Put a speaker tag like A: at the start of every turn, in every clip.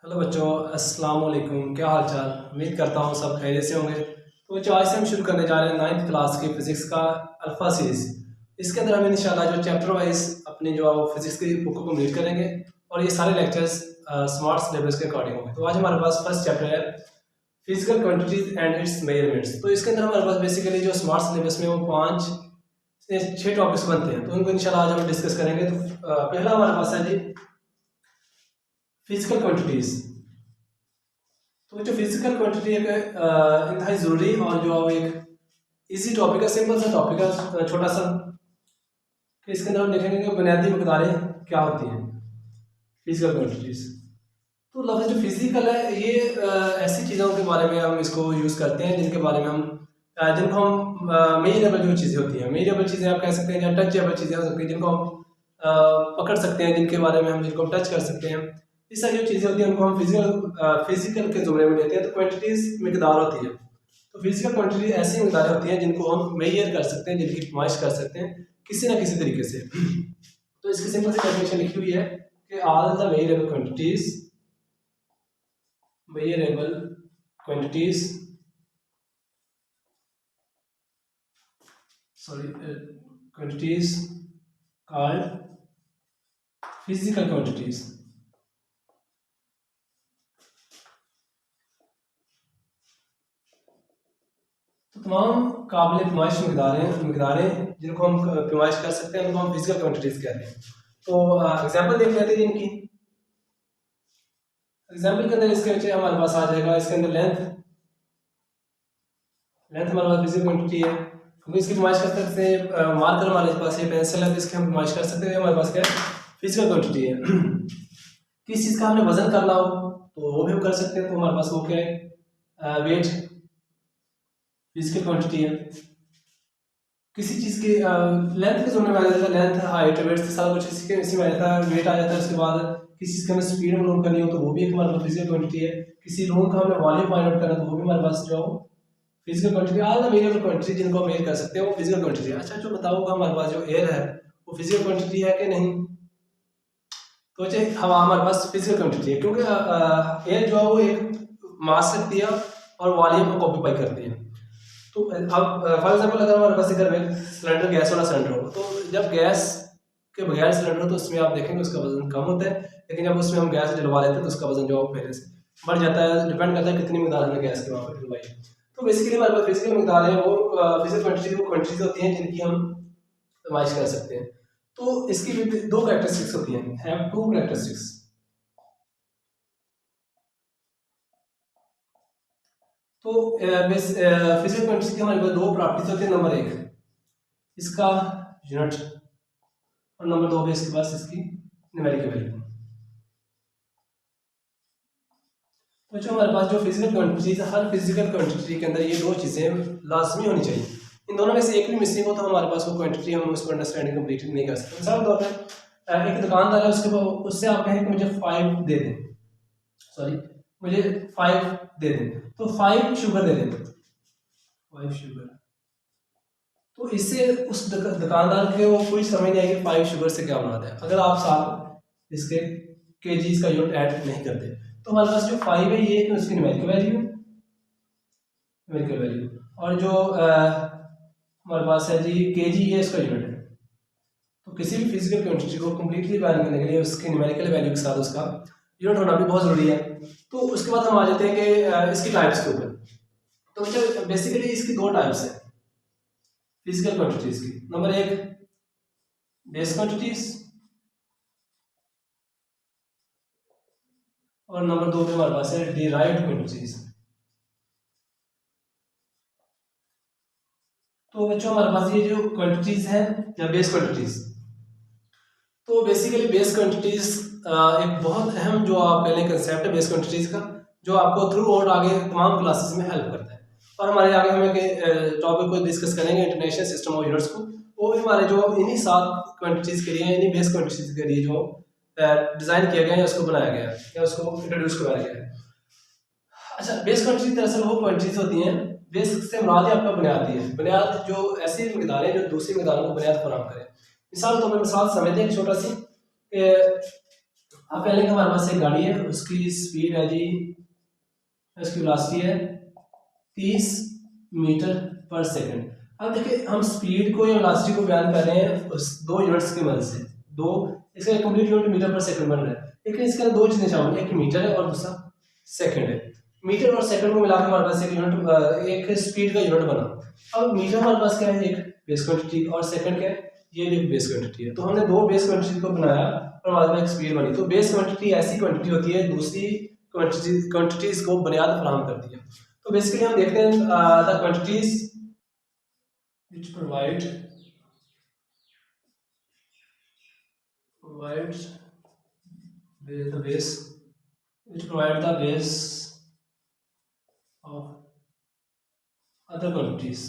A: Hello बच्चों, अस्सलाम वालेकुम। क्या हाल चाल? उम्मीद करता हूँ सब खैरियत से होंगे। तो बच्चों, आज से हम शुरू करने जा रहे हैं 9th क्लास की फ़िज़िक्स का अल्फ़ा सीरीज़। इसके अंदर हम इंशाल्लाह जो चैप्टर वाइज अपनी जो फ़िज़िक्स की बुक को कंप्लीट करेंगे और ये सारे लेक्चर्स स्मार्ट सिलेबस के अकॉर्डिंग होंगे। तो आज हमारे पास फर्स्ट चैप्टर है physical quantities and it's measurements. तो इसके अंदर हमारे पास बेसिकली जो स्मार्ट सिलेबस में वो 5 से 6 टॉपिक्स बनते हैं, तो उनको इंशाल्लाह आज हम डिस्कस करेंगे। तो पहला हमारे पास है जी फिजिकल क्वांटिटीज़। तो जो फिजिकल क्वांटिटी एक इंतहाई ज़रूरी और जो एक इजी टॉपिक है, सिंपल सा टॉपिक है, छोटा सा, कि इसके अंदर हम देखेंगे कि बुनियादी मकदारें क्या होती हैं फिजिकल क्वांटिटीज़। तो लफ्ज़ जो फिजिकल है ये ऐसी चीज़ों के बारे में हम इसको यूज़ करते हैं जिनके बारे में हम जिनको हम मेजरेबल जो चीज़ें होती हैं, मेजरेबल चीज़ें आप कह सकते हैं, या टचेबल चीज़ें हो सकती हैं जिनको हम पकड़ सकते हैं, जिनके बारे में हम जिनको टच कर सकते हैं। इस सारी जो चीज़ें होती हैं उनको हम फिजिकल के जुमरे में लेते हैं। तो क्वांटिटीज़ मकदार होती है। तो फिजिकल क्वांटिटी ऐसी मकदारें होती हैं जिनको हम मेजर कर सकते हैं, जिनकी पैमाइश कर सकते हैं किसी ना किसी तरीके से। तो इसकी सिंपल सी डेफिनेशन लिखी हुई है कि all the measurable quantities quantities called physical quantities. तो तमाम काबिल पैमाइश मकदारें जिनको हम पैमाइश कर सकते हैं उनको हम फिजिकल क्वांटिटीज कहते हैं। तो एग्जांपल देख लेते हैं इनकी। एग्जांपल के अंदर इसके नीचे हमारे पास आ जाएगा, इसके अंदर लेंथ हमारे पास फिजिकल क्वांटिटी है, क्योंकि इसकी पैमाइश कर सकते हैं। मार्कर हमारे पास ये पेंसिल है, तो इसकी हम पैमाइश कर सकते हैं। हमारे पास क्या है? फिजिकल क्वांटिटी है। किस चीज़ का हमने वजन करना हो तो वो भी हम कर सकते हैं। तो हमारे पास वो क्या है? वेट फिजिकल क्वांटिटी है। किसी चीज़ की लेंथ के जोन में आ जाता है, लेंथ हाइट वेट से सारा कुछ इसी में आ जाता है। वेट आ जाता है। उसके बाद किसी चीज़ की हमें स्पीड मालूम करनी हो तो वो भी एक हमारे पास फिजिकल क्वांटिटी है। किसी रूम का हमें वॉल्यूम फाइंड आउट करना तो वो भी हमारे पास जो physical quantity. All the measurable quantity जिनको हम मेजर कर सकते हैं वो फिजिकल क्वांटिटी है। अच्छा, जो बताओ हमारे पास जो एयर है वो फिजिकल क्वांटिटी है कि नहीं? तो अच्छा, हवा हमारे पास फिजिकल क्वांटिटी है, क्योंकि एयर जो है वो एक मास रखती है और वॉल्यूम को ऑक्यूपाई करती है। तो अब फॉर एग्जांपल अगर हमारे पास घर में सिलेंडर, गैस वाला सिलेंडर हो, तो जब गैस के बगैर सिलेंडर हो तो उसमें आप देखेंगे उसका वजन कम होता है, लेकिन जब उसमें हम गैस डलवा लेते हैं तो उसका वजन जो है पहले से बढ़ जाता है। डिपेंड करता है कितनी मकदार में गैस की वहाँ पर डलवाई। तो बेसिकली हमारे पास फिजिकल मकदार है वो फिजिकल क्वांटिटी वो क्वांटिटीज होती हैं जिनकी हम पैमाइश कर सकते हैं। तो इसकी भी दो कैरेक्टरिस्टिक्स होती हैं, हैव टू कैरेक्टरिस्टिक्स। तो फिजिकल क्वांटिटी की हमारे पास दो प्रॉपर्टीज होती है। नंबर एक इसका यूनिट और नंबर दो पे इसके पास इसकी न्यूमेरिकल वैल्यू। तो जो हमारे पास जो फिजिकल क्वांटिटीज, हर फिजिकल क्वांटिटी के अंदर ये दो चीज़ें लाजमी होनी चाहिए। इन दोनों में से एक भी मिसिंग हो तो हमारे पास वो क्वांटिटी हम उसको अंडरस्टैंडिंग कंप्लीट नहीं कर सकते। मिसाल के तौर पर एक दुकानदार है, उससे आप कहें कि मुझे 5 दे दें, सॉरी मुझे 5 दे दें, तो 5 शुगर दे दें, 5 शुगर। तो इससे उस दुकानदार के वो कोई समझ नहीं आएगी 5 शुगर से क्या बनाता है अगर आप साथ इसके केजीज का यूनिट ऐड नहीं करते। तो हमारे पास जो 5 है ये उसकी न्यूमेरिकल वैल्यू, और जो हमारे पास है जी केजी, ये इसका यूनिट है। तो किसी भी फिजिकल क्वांटिटी को कंप्लीटली बयान करने के लिए उसके न्यूमेरिकल वैल्यू के साथ उसका यूनिट होना भी बहुत ज़रूरी है। तो उसके बाद हम आ जाते हैं कि इसकी टाइप्स के ऊपर। तो बेसिकली इसकी दो टाइप्स है फिजिकल क्वांटिटीज की। नंबर एक बेस क्वांटिटीज और नंबर दो पे हमारे पास है डिराइव्ड क्वांटिटीज। तो बच्चों हमारे पास ये जो क्वांटिटीज है या बेस क्वांटिटीज, तो बेसिकली बेस क्वांटिटीज एक बहुत अहम जो आप कह लें कंसेप्ट है बेस क्वांटिटीज का, जो आपको थ्रू आउट आगे तमाम क्लासेस में हेल्प करता है। और हमारे आगे हमें टॉपिक को डिस्कस करेंगे इंटरनेशनल सिस्टम ऑफ यूनिट्स को, वो भी हमारे जो इन्हीं 7 क्वांटिटीज के लिए, इन्हीं बेस क्वांटिटीज के लिए जो डिज़ाइन किया गया है, उसको बनाया गया है या उसको इंट्रोड्यूस कराया गया है। अच्छा, बेस क्वांटिटी दरअसल वो क्वांटिटीज होती हैं, बेस से मुराद है आपका बुनियादी है, बुनियाद जो ऐसी मकदारें जो दूसरी मकदारों को बुनियाद फराहम करें। मिसाल तो मैं मिसाल समझते हैं छोटा सी, अब पहले कि हमारे पास एक गाड़ी है, उसकी स्पीड है जी, उसकी वेलोसिटी है 30 मीटर पर सेकंड। अब देखिए हम स्पीड को या वेलोसिटी को बयान कर रहे हैं उस दो यूनिट्स की मदद से। दो, इसका कंप्लीट यूनिट मीटर पर सेकंड बन रहा है, लेकिन इसके अंदर दो चीजें शामिल, एक मीटर है और दूसरा सेकंड है। मीटर और सेकंड को मिलाकर हमारे पास एक यूनिट, एक स्पीड का यूनिट बना। अब मीटर हमारे पास क्या है, एक बेस क्वांटिटी, और सेकंड क्या है, ये भी एक बेस क्वांटिटी है। तो हमने दो बेस क्वांटिटी को बनाया और हमारे पास एक स्पीड बनी। तो बेस क्वांटिटी ऐसी क्वांटिटी होती है दूसरी क्वांटिटीज को बुनियाद फराहम करती है। तो बेसिकली हम देखते हैं the quantities which provides the base which provide the base of other quantities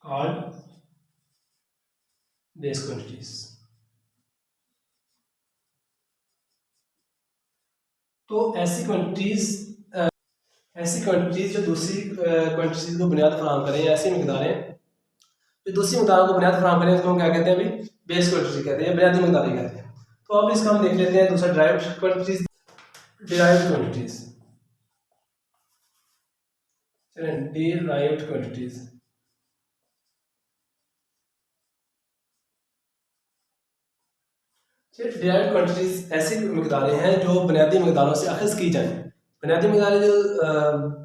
A: called base quantities। तो ऐसी क्वांटिटीज जो दूसरी क्वांटिटीज को बुनियाद फराहम करें, ऐसी मकदारें जो दूसरी मकदारों को बुनियाद फराहम करें, उसको हम क्या कहते हैं, अभी बेस क्वांटिटी कहते हैं, बुनियादी मकदारें कहते हैं। तो अब इसका हम देख लेते हैं दूसरा डिराइव्ड क्वांटिटीज। डिराइव्ड क्वांटिटीज, चलें डिराइव्ड क्वांटिटीज। डिराइव्ड क्वांटिटीज ऐसी मकदारें हैं जो बुनियादी मकदारों से अखज़ की जाएं। बुनियादी मकदारें जो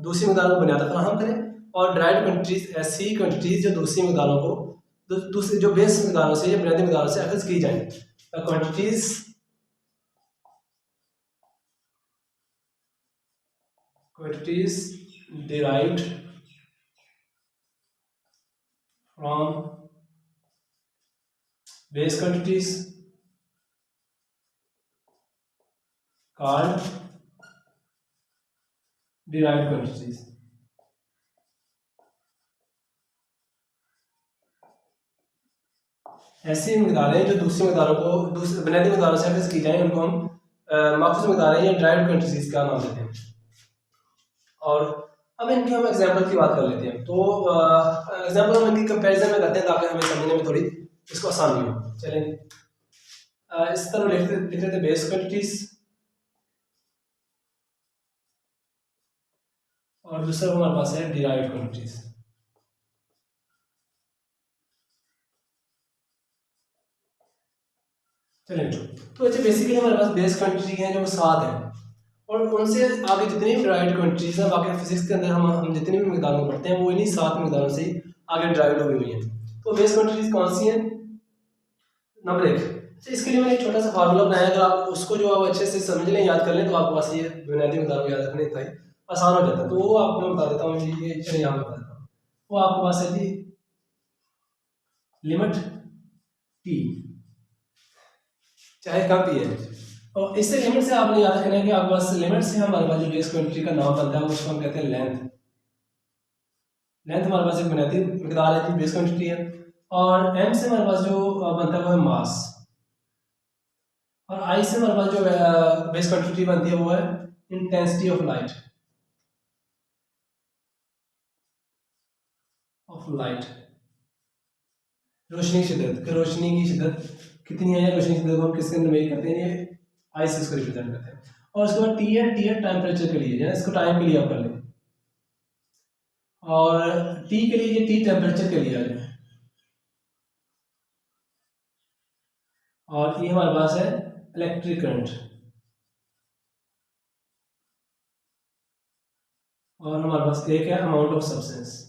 A: दूसरी मकदारों को बुनियाद फराहम करें, और डिराइव्ड क्वांटिटीज ऐसी क्वांटिटीज जो दूसरी मकदारों को दूसरी जो बेस मकदारों से या बुनियादी मकदारों से अखज़ की जाएं। Quantities derived from base quantities called derived quantities। ऐसी मकदारें जो दूसरी मकदारों को बुनियादी मकदारों से अखज़ की जाएं, उनको हम माखूज़ मकदारें या डिराइव्ड क्वांटिटीज का नाम देते हैं। और अब इनके हम एग्जांपल की बात कर लेते हैं। तो एग्जांपल हम इनकी कंपैरिजन में करते हैं ताकि हमें समझने में थोड़ी इसको आसानी हो। चलेंगे इस तरह लिख लेते हैं बेस क्वांटिटीज, और दूसरा हमारे पास है डिराइव्ड क्वांटिटीज। चलिए तो अच्छा, बेसिकली हमारे पास बेस क्वांटिटी है जो 7 है, और उनसे आगे जितनी भी डिराइव्ड क्वांटिटीज हैं, बाकी फिजिक्स के अंदर हम जितनी भी मकदारों को पढ़ते हैं वो इन्हीं 7 मकदारों से ही आगे डिराइव्ड हुई हुई हैं। तो बेस क्वांटिटीज कौन सी हैं? नंबर 1। तो इसके लिए मैंने एक छोटा सा फार्मूला बनाया, अगर आप उसको जो आप अच्छे से समझ लें, याद कर लें, तो आपके पास ये बुनियादी मकदारों को याद रखने इतना ही आसान हो जाता है। तो वो आपको मैं बता देता हूँ, ये चलिए यहाँ बता देता हूँ। वो आपके पास है जी लिमिट टी, चाहे कम पी है। और इससे लिमिट से आपने याद रखना है कि आपके पास लिमिट से हमारे पास जो बेस क्वांटिटी का नाम बनता है उसको हम कहते हैं लेंथ। लेंथ हमारे पास एक बुनियादी मकदार है, बेस क्वांटिटी है। और एम से हमारे पास जो बनता है वो है मास, और आई से हमारे पास जो बेस क्वांटिटी बनती है वो है इंटेंसिटी ऑफ लाइट। रोशनी की शिद्दत, रोशनी की शिद्दत कितनी है, रोशनी की शिद्दत को हम किसके अंदर मेजर करते हैं, ये आई से इसको रिप्रेजेंट करते हैं। और उसके बाद टी है, टी है टेम्परेचर के लिए, इसको टाइम के लिए आप कर लें, और टी के लिए ये टी टेम्परेचर के लिए आ जाए। और ये हमारे पास है इलेक्ट्रिक करंट, और हमारे पास एक है amount of substance.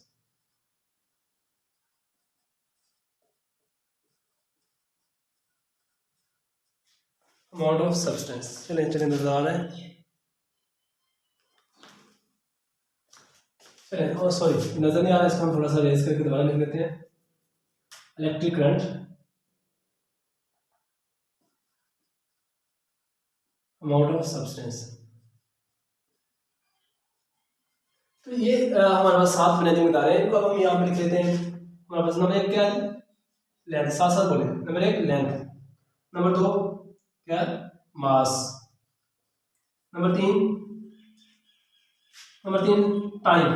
A: Amount of substance, चलें चलें नजर है। चलें, और सॉरी नजर नहीं आ रहा, इसको हम थोड़ा सा रेज करके दोबारा लिख लेते हैं। Electric current, amount of substance. तो ये हमारे पास 7 बुनियादी मकदार है, इनको अब हम यहाँ पे लिख लेते हैं। हमारे पास नंबर 1 क्या है, लेंथ, साथ साथ बोले। नंबर 1 लेंथ, नंबर 2 क्या है, mass, number 3 time,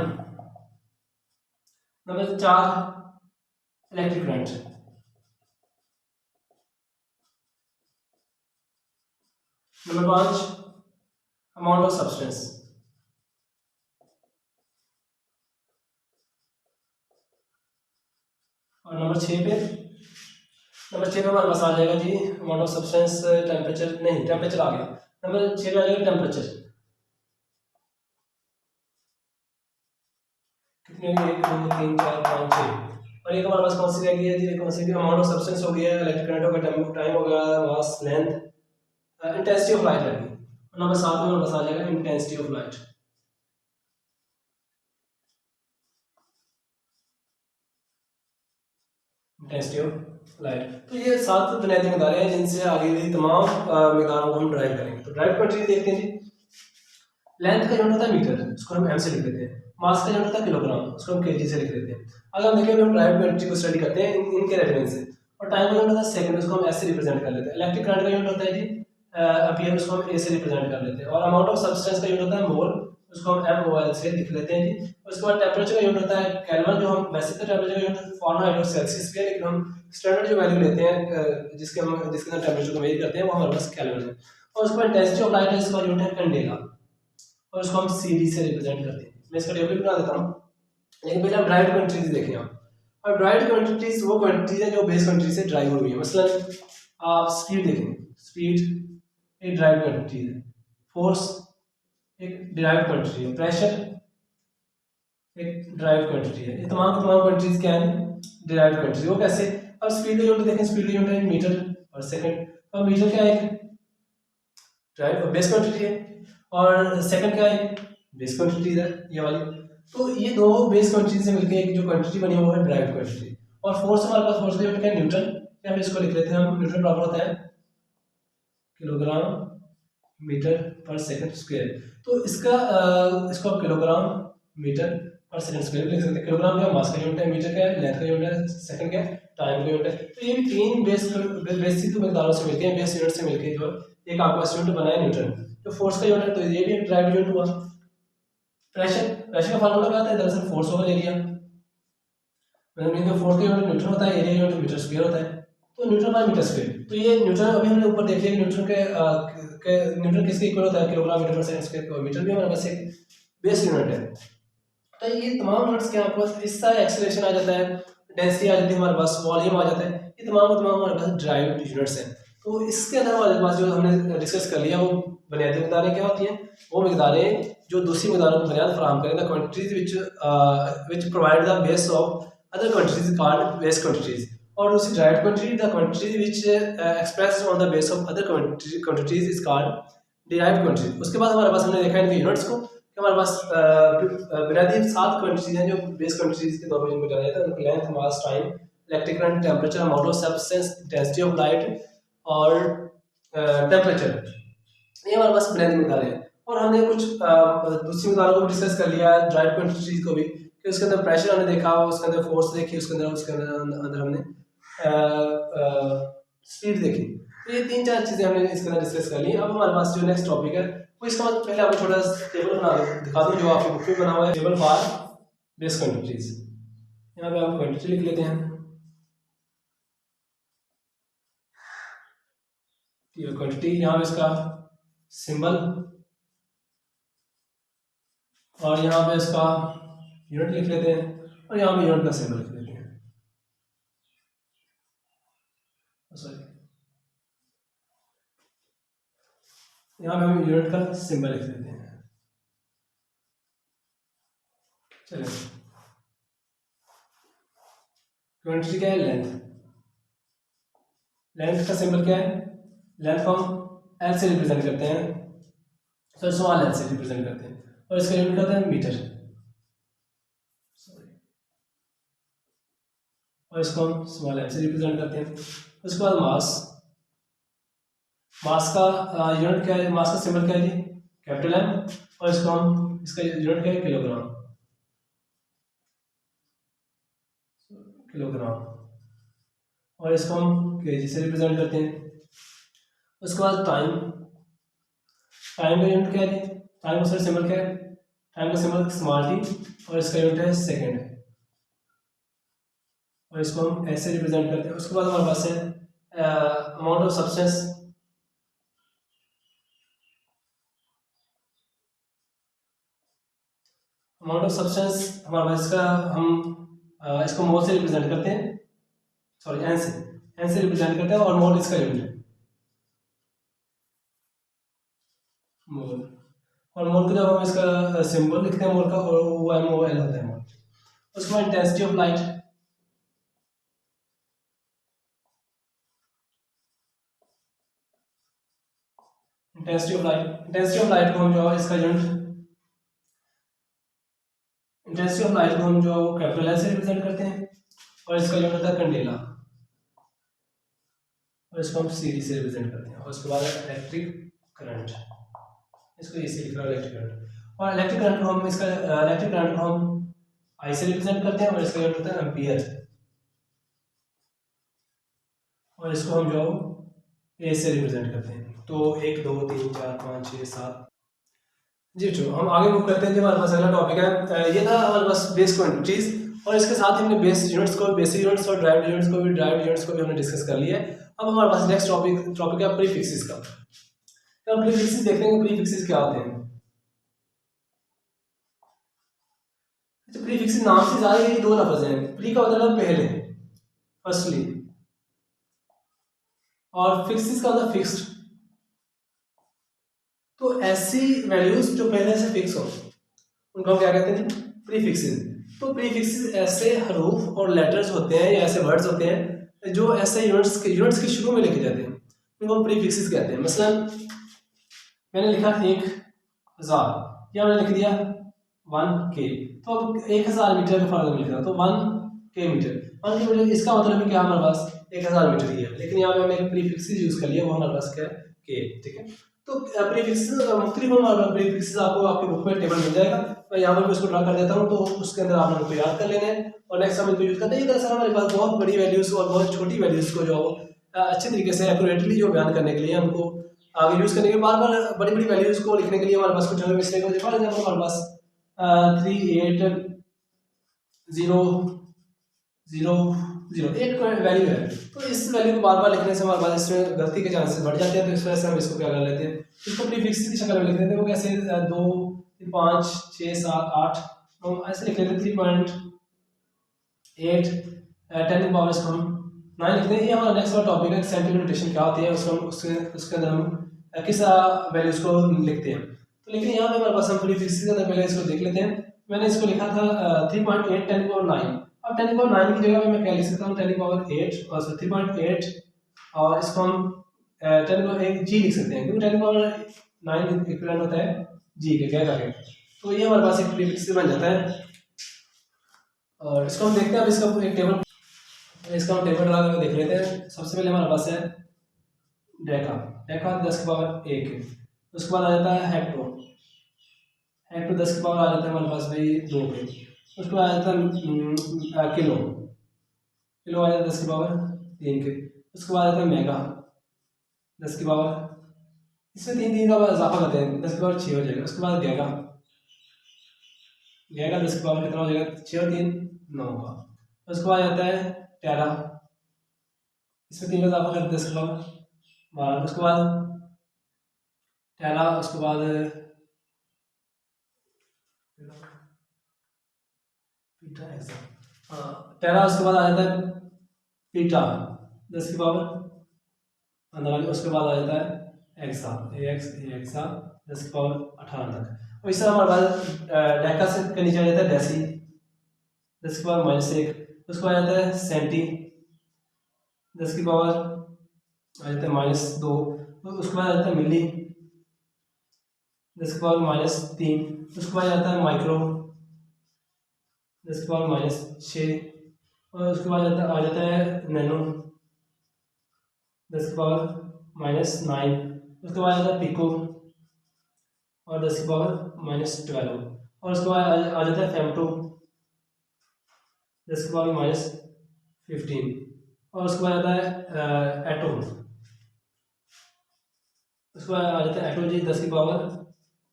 A: number 4 electric current, number 5 amount of substance, और नंबर 6 पे हमारे पास आ जाएगा जी अमाउंट ऑफ सब्सटेंस, टेम्परेचर नहीं, टेम्परेचर आ गया, नंबर 6 पे आ जाएगा टेम्परेचर। कितने होंगे, 1 2 3 4 5 6, और एक हमारे पास कौन सी रह गई है जी, कौन सी अमाउंट ऑफ सब्सटेंस हो गया, इलेक्ट्रिक करंट हो गया, टाइम हो गया, मास, लेंथ, इंटेंसिटी ऑफ लाइट रहेगी। नंबर 7 में हमारे पास आ जाएगा intensity of light. Intensity of light, तो ये 7 बुनियादी मकदारें हैं जिनसे आगे भी तमाम मकदारों को हम ड्राइव करेंगे। तो ड्राइव क्वांटिटी देखते हैं जी। लेंथ का यूनिट होता है मीटर, उसको हम एम से लिख लेते हैं। मास का यूनिट होता है किलोग्राम, उसको हम केजी से लिख लेते हैं। अगर हम देखें, हम ड्राइव क्वांटिटी को स्टडी करते हैं इनके रेफरेंस से। और टाइम का यूनिट होता है सेकंड, उसको हम एस से रिप्रेजेंट कर लेते हैं। इलेक्ट्रिक करंट का यूनिट होता है जी एम्पीयर, उसको हम ए से रिप्रेजेंट कर लेते हैं। और अमाउंट ऑफ सब्सटेंस का यूनिट होता है मोल, उसको हम एम ओ एल से लिख लेते हैं जी। उसके बाद टेम्परेचर का यूनिट होता है केल्विन, जो हम वैसे तो टेम्परेचर का यूनिट फ़ारेनहाइट और सेल्सियस पे है, लेकिन हम स्टैंडर्ड जो वैल्यू लेते हैं जिसके अंदर टेम्परेचर को मेजर करते हैं, वो हमारे पास केल्विन है। और उसके बाद इंटेंसिटी ऑफ लाइट है, इसका यूनिट है कैंडेला, और उसको हम सीडी से रिप्रेजेंट करते हैं। मैं इसका टेबल बना देता हूँ, लेकिन पहले हम ड्राइव क्वांटिटीज देखें हम। और ड्राइव क्वांटिटीज वो क्वांटिटीज है जो बेस क्वांटिटी से ड्राइव हुई है। मसलन आप स्पीड देखें, स्पीड एक ड्राइव क्वांटिटी है, फोर्स एक ड्राइव क्वांटिटी है, प्रेशर एक ड्राइव क्वांटिटी है। ये तमाम क्वांटिटीज क्या है, ड्राइव क्वांटिटी। वो कैसे, अब स्पीड का यूनिट देखें, स्पीड का यूनिट है मीटर पर सेकंड। अब मीटर क्या है, ड्राइव बेस क्वांटिटी है, और सेकंड क्या है, बेस क्वांटिटी है ये वाली। तो ये दो बेस क्वांटिटी से मिलकर एक जो क्वांटिटी बनी वो है ड्राइव क्वांटिटी। और फोर्स हमारे पास, फोर्स का यूनिट है न्यूटन, या हम इसको लिख लेते हैं, हम न्यूटन बराबर होता है किलोग्राम मीटर पर सेकंड स्क्वायर। तो इसको आप किलोग्राम मीटर पर सेकंड स्क्वायर लिख सकते हैं। किलोग्राम क्या मास का यूनिट है, मीटर क्या है लेंथ का यूनिट है, सेकंड क्या है टाइम का यूनिट है। तो ये भी तीन बेसिक मकदारों से मिलके, बेस यूनिट से मिलके जो एक आपका यूनिट बना है न्यूटन। जो फोर्स का यूनिट है, तो ये भी एक ड्राइव यूनिट हुआ। प्रेशर, प्रेशर का फार्मूला क्या आता है, दरअसल फोर्स ओवर एरिया। मतलब फोर्स का यूनिट न्यूटन होता है, एरिया यूनिट मीटर स्क्वायर होता है, तो न्यूटन बाय मीटर स्क्वायर। तो ये न्यूटन अभी हमने ऊपर देख लिया कि न्यूटन किसके इक्वल होता है, किलोग्राम मीटर पर सेकंड स्क्वायर। तो मीटर भी हमारे पास एक बेस यूनिट है। तो ये तमाम यूनिट्स के आपके पास, इसका एक्सेलरेशन आ जाता है, डेंसिटी आ जाती है हमारे पास, वॉल्यूम आ जाता है, ये तमाम हमारे पास ड्राइव यूनिट्स हैं। तो इसके अंदर हमारे पास जो हमने डिस्कस कर लिया, वो बुनियादी मकदारें क्या होती हैं, वो मकदारें जो दूसरी मकदारों को बुनियाद फराहम करें, the quantities which provide the base of other quantities called base quantities. और दूसरी drive quantity, the quantity which expressed on the base of other quantities is called derived quantity. उसके बाद हमारे पास हमने देखा इनके यूनिट्स को, कि हमारे पास बुनियादी 7 क्वांटिटीज हैं जो बेस क्वांटिटीज के तौर पर जिनको जाना जाता है। उनको length, mass, time, electric current, temperature, amount of substance, intensity of light और टेम्परेचर, ये हमारे पास बुनियादी मकदार है। और हमने कुछ दूसरी मकदारों को भी डिस्कस कर लिया, ड्राइव क्वांटिटीज को भी, कि उसके अंदर प्रेशर हमने देखा, उसके अंदर फोर्स देखी, उसके अंदर हमने स्पीड देखी। तो ये 3 4 चीजें हमने इसके अंदर डिस्कस कर ली। अब हमारे पास जो नेक्स्ट टॉपिक है वो, इसका मतलब पहले आपको छोटा सा टेबल बना दिखा दूं, जो आपकी बुक में बना हुआ है, टेबल फॉर बेस क्वांटिटीज। यहाँ पे आप क्वांटिटी लिख लेते हैं, क्वांटिटी, यहाँ पे इसका सिंबल, और यहाँ पे इसका यूनिट लिख लेते हैं, और यहाँ पे यूनिट का सिंबल लिख लेते हैं। सॉरी, यहाँ पे हम यूनिट का सिंबल लिख लेते हैं। चलिए, क्वांटिटी क्या है, लेंथ। लेंथ का सिंबल क्या है, लेंथ को हम एल से रिप्रेजेंट करते हैं, तो स्मॉल एल से रिप्रेजेंट करते हैं, और इसका यूनिट होता है मीटर। सॉरी, और इसको हम स्मॉल एल से रिप्रेजेंट करते हैं। उसके बाद मास, मास का यूनिट क्या है, मास का सिंबल क्या है जी, कैपिटल एम, और इसको हम, इसका यूनिट क्या है, किलोग्राम, किलोग्राम, और इसको हम केजी से रिप्रेजेंट करते हैं। उसके बाद टाइम, टाइम का यूनिट क्या है जी, टाइम का सिंबल क्या है, टाइम का सिंबल स्मॉल टी, और इसका यूनिट है सेकंड, और इसको हम ऐसे रिप्रेजेंट करते हैं। उसके बाद हमारे पास है amount of substance, amount of substance हमारे पास इसका हम इसको मोल से रिप्रेजेंट करते हैं, सॉरी एन से रिप्रेजेंट करते हैं, और मोल इसका यूनिट है मोल। और मोल को जब हम इसका सिंबल लिखते हैं मोल का, और वो MOL होता है मोल। उसके बाद intensity of light, intensity of light को हम जो इसका यूनिट, इंटेंसिटी ऑफ लाइट को हम जो कैपिटल एल से रिप्रेजेंट करते हैं, और इसका यूनिट होता है कैंडेला, और इसको हम सीडी से रिप्रेजेंट करते हैं। और उसके बाद इलेक्ट्रिक करंट, इसको इसी लिख रहा है इलेक्ट्रिक करंट। और इलेक्ट्रिक करंट को हम आई से रिप्रेजेंट करते हैं, और इसका यूनिट होता है एम्पियर, और इसको हम जो ए से रिप्रेजेंट करते हैं। तो 1 2 3 4 5 6 7 जी। जो हम आगे मूव करते हैं, जो हमारे पास अगला टॉपिक है, ये था हमारे पास बेस क्वांटिटीज, और इसके साथ हमने बेसिक यूनिट्स को और ड्राइव्ड यूनिट्स को भी हमने डिस्कस कर लिया है। अब हमारे पास नेक्स्ट टॉपिक है प्रीफिक्सेस का। तो हम प्रीफिक्सेस देखते हैं, प्रीफिक्सेस क्या होते हैं। अच्छा, प्रीफिक्सेस नाम से ज्यादा ये दो लफ्ज हैं। प्री का मतलब पहले, फर्स्टली, और फिक्सेस का मतलब फिक्स्ड। तो ऐसी वैल्यूज जो पहले से फिक्स हो उनको हम क्या कहते हैं, प्रीफिक्सेस। तो प्रीफिक्सेस ऐसे हरूफ और लेटर्स होते हैं, या ऐसे वर्ड्स होते हैं जो ऐसे यूनिट्स के शुरू में लिखे जाते हैं, उनको हम प्रीफिक्सेस कहते हैं। मसलन मैंने लिखा 1000, या मैंने लिख दिया 1K, तो अब 1000 मीटर के फार्मूला में लिख रहा, तो 1K मीटर, 1K मीटर, इसका मतलब है क्या, हमारे पास 1000 मीटर ही है, लेकिन यहाँ पे हमने एक प्रीफिक्सेस यूज कर लिया, वो हमारे पास क्या है, K। ठीक है, तो प्रीफिक्सेस मुख्तलिफ प्रीफिक्सेस आपको आपके बुक में टेबल मिल जाएगा। मैं यहाँ पर उसको ड्रा कर देता हूँ, तो उसके अंदर आपने उनको याद कर लेना है, और नेक्स्ट हम इनको यूज करते हैं। ये दरअसल हमारे पास बहुत बड़ी वैल्यूज और बहुत छोटी वैल्यूज को जो अच्छे तरीके से एक्यूरेटली जो बयान करने के लिए हमको आगे यूज करने के, बार बार बड़ी बड़ी वैल्यूज को लिखने के लिए हमारे पास कुछ मिस्टेक हो जाए। फॉर एग्जाम्पल हमारे पास 3800 एक वैल्यू है, तो इस वैल्यू को बार बार लिखने से हमारे पास इसमें गलती के चांसेस बढ़ जाते हैं। तो इस वजह से हम इसको क्या कर लेते हैं, इसको प्रीफिक्स की शक्ल में लिख देते हैं। वो कैसे, 2 5 6 7 8 9 ऐसे लिख लेते हैं। 3.8 10 पावर इसको हम 9 लिखते हैं। ये हमारा नेक्स्ट वाला टॉपिक है, सेंटिमेंट नोटेशन क्या होती है, उसके अंदर हम किस वैल्यूज को लिखते हैं। तो लेकिन यहाँ पे हमारे पास हम प्रीफिक्स के अंदर पहले इसको देख लेते हैं। मैंने इसको लिखा था 3.8 10 पावर 9। अब 10 पावर 9 की जगह पे मैं क्या लिख सकता हूँ, 10 पावर 8 और 3.8, और इसको हम 10 पावर 1 जी लिख सकते हैं, क्योंकि 10 पावर 9 इक्विवेलेंट होता है जी के, क्या करें। तो ये हमारे पास एक प्रीफिक्स बन जाता है। और इसको हम देखते हैं, अब इसका एक टेबल, इसका हम टेबल लगा कर देख लेते हैं। सबसे पहले हमारे पास है डेका 10 की पावर 1 है। उसके बाद आ जाता है हेक्टो 10 की पावर आ जाता है हमारे पास भाई 2 पे। उसके बाद आ जाता है किलो आ जाता है 10 की पावर 3 के। उसके बाद आ जाता है मेगा 10 की पावर, इसमें 3 का इजाफा करते हैं, 10 की पावर 6 हो जाएगा। उसके बाद गैगा 10 की पावर कितना हो जाएगा, 6 और 3 9 का। उसके बाद आता है टेरा, इसमें 3 का इजाफा करते हैं, 10 की पावर 12। उसके बाद टेरा, उसके बाद टेरा, उसके बाद आ जाता है पीटा 10 की पावर 15। उसके बाद आ जाता है एक्सा 10 की पावर 18 तक। और इस तरह हमारे पास डेका से के नीचे आ जाता है डेसी 10 की पावर -1। उसके बाद आ जाता है सेंटी 10 की पावर आ जाता है -2। उसके बाद आ जाता है मिली 10 की पावर -3। उसके बाद आता है माइक्रो 10 की पावर -6। और उसके बाद आ जाता है नैनो 10 की पावर -9। उसके बाद आता है पिको और 10 की पावर -12। और उसके बाद आ जाता है फेमटो 10 की पावर -15। और उसके बाद आता है एटो, उसके बाद आ जाता है एटो जी 10 की पावर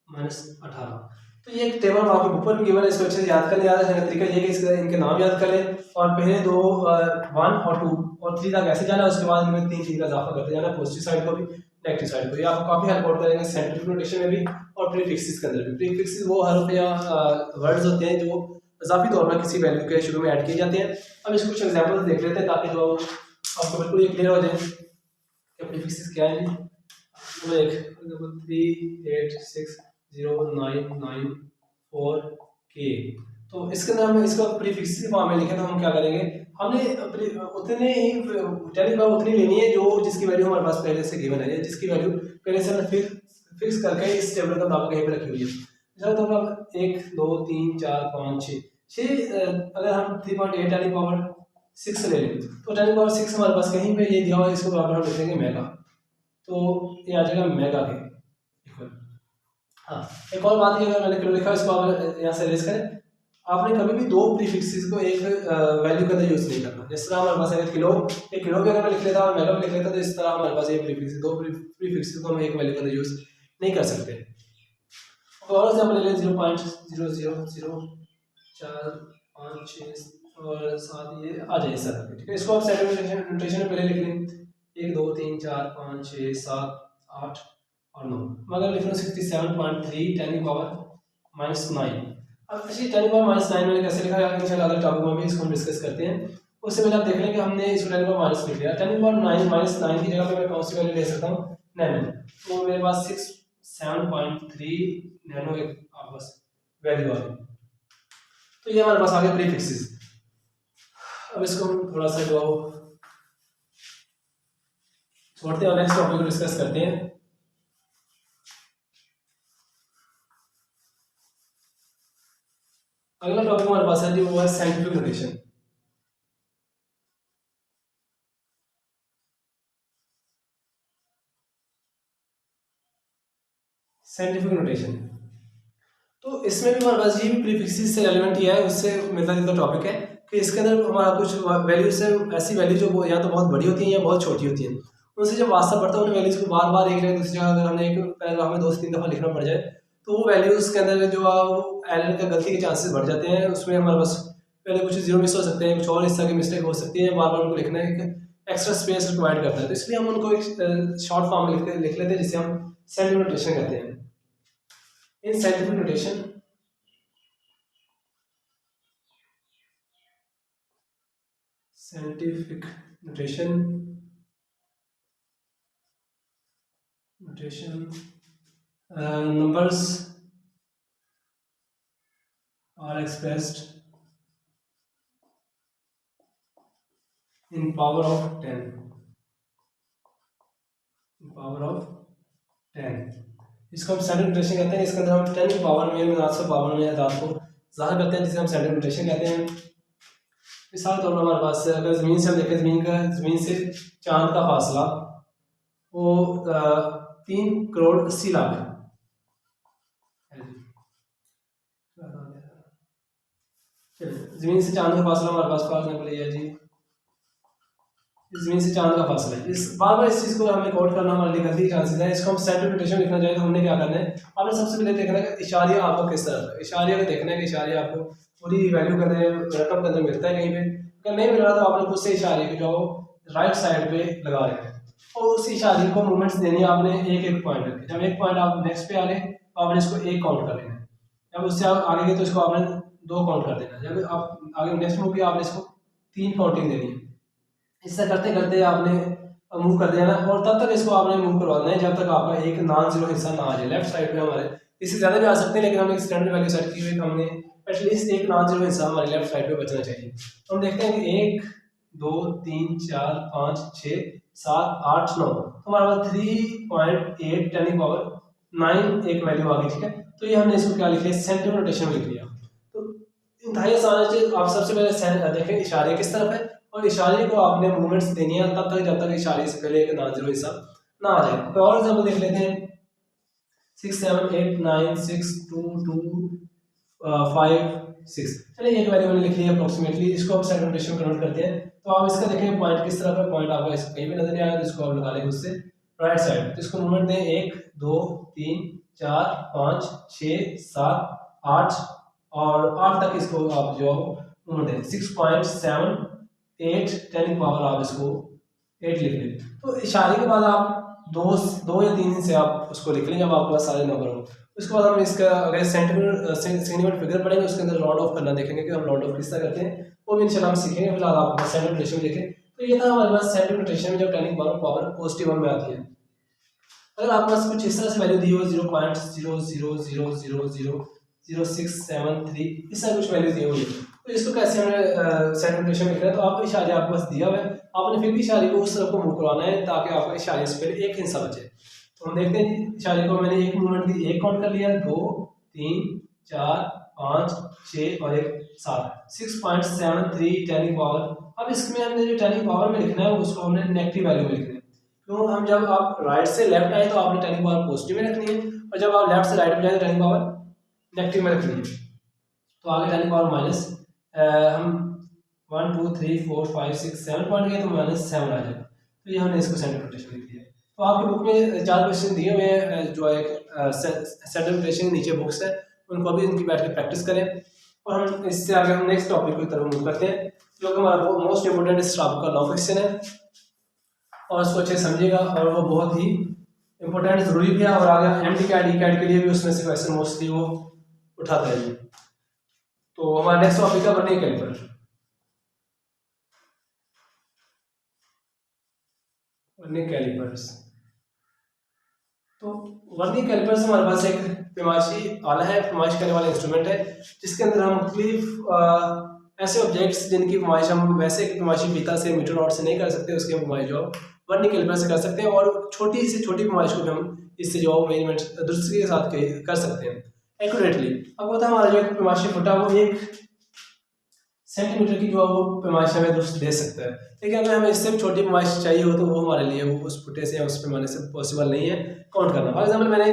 A: -18। तो ये एक टेबल आपके ऊपर भी गिवन है, इसको अच्छे से याद करने, याद रखने का तरीका ये है कि इसके इनके नाम याद कर लें, और पहले 2 1 और 2 और 3 तक ऐसे जाना है, उसके बाद इनमें 3 का इजाफा करते जाना, पॉजिटिव साइड को भी नेगेटिव साइड को। ये आपको काफी हेल्प आउट करेंगे साइंटिफिक नोटेशन में भी और प्रीफिक्सेस के अंदर भी। प्रीफिक्सेस वो हर्फ या वर्ड्स होते हैं जो इजाफी तौर पर किसी वैल्यू के शुरू में ऐड किए जाते हैं। अब इसके कुछ एग्जांपल्स देख लेते हैं ताकि जो आपको बिल्कुल ये क्लियर हो जाए कि प्रीफिक्सेस क्या है। Number 1 38609994K। तो इसके अंदर हम इसको प्रीफिक्स के फॉर्म में लिखे तो हम क्या करेंगे, हमने उतने ही टेन पावर उतनी लेनी है जो जिसकी वैल्यू हमारे पास पहले से गिवन है, जिसकी वैल्यू पहले से हमने फिक्स करके इस टेबल का मुताबिक कहीं पे रखी हुई है। जैसे तो हम 1 2 3 4 5 6 अगर हम 3.8 टेन पावर 6 ले लें तो टेन पावर 6 हमारे पास कहीं पे ये दिया हुआ है, इसको बराबर हम लिखेंगे मेगा, तो ये आ जाएगा मेगा के इक्वल। हाँ, एक और बात ये, अगर मैंने किलो लिखा है इसको आप यहाँ से रेज करें, आपने कभी भी दो प्रीफिक्सेस को एक वैल्यू के अंदर यूज नहीं करना। जिस तरह हमारे पास है किलो, एक किलो भी अगर मैं लिख लेता और मेगा भी लिख लेता तो इस तरह हमारे पास ये प्रीफिक्स दो प्रीफिक्सेस को हम एक वैल्यू के अंदर यूज नहीं कर सकते। और एग्जांपल ले लें 0.00045 और साथ ये आ जाए इस तरह, ठीक है। इसको आप सेंटीमीटर नोटेशन में पहले लिख लें 1 2 3 4 5 6 7 8 और 9। मगर लिख लो 67.3 10 की पावर -9। अब अच्छी 10 की पावर -9 मैंने कैसे लिखा है इंशाल्लाह अगले टॉपिक में भी इसको हम डिस्कस करते हैं। उससे पहले आप देख लें कि हमने इसको 10 की पावर माइनस लिख लिया। 10 की पावर -9 की जगह पे मैं कौन सी वैल्यू ले सकता हूँ, नैनो। तो मेरे पास 67.3 नैनो एक आपस वैल्यू आ गई। तो ये हमारे पास आ गए प्रीफिक्सेस। अब इसको हम थोड़ा सा जो छोड़ते हैं और नेक्स्ट टॉपिक को डिस्कस करते हैं। अगला टॉपिक हमारे पास है जो वो है साइंटिफिक नोटेशन। साइंटिफिक नोटेशन तो इसमें भी हमारे पास ये भी प्रीफिक्सेस से रेलेवेंट ही है, उससे मिलता जुलता टॉपिक है कि इसके अंदर हमारा कुछ वैल्यू से ऐसी वैल्यू जो या तो बहुत बड़ी होती है या बहुत छोटी होती है, उनसे जब वास्ता पड़ता है उन वैल्यूज को बार बार एक जगह दूसरी जगह अगर हमने एक पैराग्राफ में 2 से 3 दफा लिखना पड़ जाए तो वो वैल्यूज के अंदर जो एरर का गलती के चांसेस बढ़ जाते हैं। उसमें हमारे पास पहले कुछ जीरो मिस हो सकते हैं, कुछ और इस तरह की मिस्टेक हो सकती है, बार बार उनको लिखना एक एक्स्ट्रा स्पेस रिक्वायर्ड करता है। तो इसलिए हम उनको एक शॉर्ट फॉर्म में लिख लेते हैं जिसे हम साइंटिफिक नोटेशन कहते हैं। In scientific notation scientific notation numbers are expressed in power of 10 इसको हम स्टैंडर्ड नोटेशन कहते हैं। इसके अंदर हम 10 की पावर में पावर में अदाद को ज़ाहिर करते हैं जिसे हम स्टैंडर्ड नोटेशन कहते हैं। मिसाल तौर पर हमारे पास अगर ज़मीन से हम देखें, ज़मीन से चांद का फासला वो 3,80,00,000 है। ज़मीन से चांद का फासला हमारे पास फॉर एग्जांपल ये है जी, ज़मीन से चांद का फासला है। इस बार बार इस चीज़ को हमें कोट करना हमारे लिए गलती चांसेस है। इसको हम स्टैंडर्ड नोटेशन लिखना चाहिए तो हमने क्या करना है, आपने सबसे पहले देखना है कि इशारिया आपको किस तरफ है। इशारिया को देखना है कि इशारिया आपको पूरी वैल्यू के अंदर रकम के अंदर मिलता है कहीं पे, अगर नहीं मिल रहा तो आपने खुद से इशारे को जो राइट साइड पे लगा रहे हैं और उस इशारे को मूवमेंट्स देनी है आपने एक एक पॉइंट करके। जब एक पॉइंट आप नेक्स्ट पे आ गए तो आपने इसको एक काउंट कर लेना है, जब उससे आप आगे गए तो इसको आपने 2 काउंट कर देना है, जब आप आगे नेक्स्ट मूव किया आपने इसको 3 काउंटिंग देनी है। इससे करते करते आपने मूव कर देना और तब तक इसको आपने मूव करवाना है जब तक आपका एक नॉन जीरो हिस्सा ना आ जाए लेफ्ट साइड पे। हमारे इससे ज़्यादा भी आ सकते हैं लेकिन हमने स्टैंडर्ड वैल्यू सेट की हुई है, हमने एटलीस्ट एक नॉन जीरो हिस्सा हमारे लेफ्ट साइड पे बचना चाहिए। तो हम देखते हैं कि 1 2 3 4 5 6 7 8 9 तो हमारे पास 3.8 10 की पावर 9 एक वैल्यू आ गई, ठीक है। तो ये हमने इसको क्या लिख लिया, सेंटीमीटर नोटेशन में लिख लिया। तो इंतहाई आसान है। आप सबसे पहले देखें इशारे किस तरफ है और इशारे को आपने मूवमेंट्स देनी है तब तक जब तक इशारे से पहले एक नॉन जीरो हिस्सा ना आ जाए। तो और एग्जांपल देख लेते हैं 6 7 8 9 6 2 2 5 6। चलिए एक वैल्यू मैंने लिख ली है अप्रोक्सीमेटली, इसको हम सेंटीमीटर नोटेशन कन्वर्ट करते हैं। तो आप इसका देखें पॉइंट किस तरफ है, पॉइंट आपको इसको कहीं भी नजर नहीं आएगा तो इसको आप लगा लेंगे उससे राइट साइड। तो इसको मूवमेंट दें 1 2 3 4 5 6 7 8 और 8 तक इसको आप जो मूवमेंट दें 6.7 8 10 पावर आप इसको 8 लिख लें। तो इशारे के बाद आप दो या तीन से आप उसको लिख लें जब आपके पास सारे नंबर हो। उसके बाद हम इसका अगर सेंटीमीटर फिगर पढ़ेंगे उसके अंदर राउंड ऑफ करना देखेंगे कि हम राउंड ऑफ किस तरह करते हैं, वो भी इंशाल्लाह हम सीखेंगे। फिलहाल आप सेंटीमीटर देखें। तो ये था हमारे पास सेंटीमीटर में जब 10 पावर पॉजिटिव में आती है। अगर आपके पास कुछ इस तरह से वैल्यू दी हो 0.000000673 इस तरह कुछ वैल्यू दी हुई है, तो इसको कैसे हमें सेंटीमीटर में लिखना है। तो आपको इशारे आपके पास दिया हुआ है, आपने फिर भी इशारे को उस तरफ को मूव करवाना है ताकि आपका इशारे से पहले एक हिस्सा बचे। तो हम देखते हैं जी, इशारे को मैंने एक मूवमेंट की एक काउंट कर लिया, 2 3 4 5 6 और एक 7 6.73 टेन पावर। अब इसमें हमने जो टेन पावर में लिखना है उसको हमने नेगेटिव वैल्यू में लिखना है। तो हम जब आप राइट से लेफ्ट आए तो आपने टेन पावर पॉजिटिव में रखनी है, और जब आप लेफ्ट से राइट में जाए तो टेन पावर नेगेटिव में रखनी है। तो आगे टेन पावर माइनस हम 1 2 3 4 5 6 7 पॉइंट गए तो -7 आ जाएगा। तो ये हमने इसको सेंटर रोटेशन लिख दिया है। तो आपकी बुक में 4 क्वेश्चन दिए हुए हैं जो एक सेंटर रोटेशन के नीचे बुक्स है, उनको अभी इनकी बैठ के प्रैक्टिस करें। और हम इससे आगे हम नेक्स्ट टॉपिक की तरफ मूव करते हैं जो कि हमारा मोस्ट इंपोर्टेंट इस टॉपिक का लॉ क्वेश्चन है, और उसको अच्छे समझिएगा और वो बहुत ही इंपॉर्टेंट जरूरी भी है। और आगे एमटी कैट कैट के लिए भी उसमें से क्वेश्चन मोस्टली वो उठाता है। तो हमारा नेक्स्ट टॉपिक है वर्नियर कैलिपर। वर्नियर कैलिपर्स, तो वर्नियर कैलिपर्स हमारे पास एक पैमाशी आला है, पैमाश करने वाला इंस्ट्रूमेंट है जिसके अंदर हम मुख्तलिफ ऐसे ऑब्जेक्ट्स जिनकी पैमाश हम वैसे एक पैमाशी फीता से मीटर रॉड से नहीं कर सकते, उसकी पैमाश जो वर्नियर कैलिपर से कर सकते हैं। और छोटी से छोटी पैमाश को भी हम इससे जो मेजरमेंट दुरुस्ती के साथ कर सकते हैं एक्यूरेटली। अब होता है हमारा जो एक पैमाशी फुटा वो 1 सेंटीमीटर की जो है वो पैमाश हमें दुरुस्त दे सकता है, लेकिन अगर हमें इससे छोटी पैमाश चाहिए हो तो वो हमारे लिए वो उस फुटे से या उस पैमाने से पॉसिबल नहीं है काउंट करना। फॉर एग्जाम्पल मैंने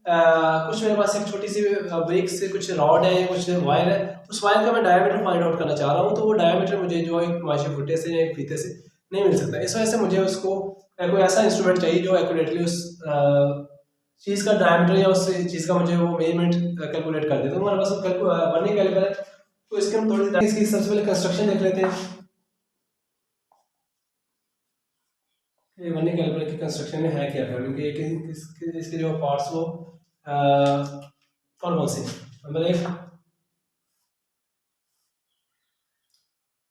A: कुछ मेरे पास एक छोटी सी ब्रेक से कुछ रॉड है या कुछ वायर है, उस वायर का मैं डायमीटर फाइंड आउट करना चाह रहा हूँ, तो वो डायमीटर मुझे जो एक पैमाशी फुटे से या एक फीते से नहीं मिल सकता। इस वजह से मुझे उसको कोई ऐसा इंस्ट्रूमेंट चाहिए जो एक्यूरेटली उस चीज़ का डायमीटर या उस चीज़ का मुझे वो मेजरमेंट कैलकुलेट कर दे। तो हमारे पास वर्नियर कैलिपर है, तो इसके हम थोड़ी इसकी सबसे पहले कंस्ट्रक्शन देख लेते हैं। वर्नियर कैलिपर की कंस्ट्रक्शन में है क्या क्या, क्योंकि इसके जो पार्ट्स वो कौन कौन से हैं। नंबर एक,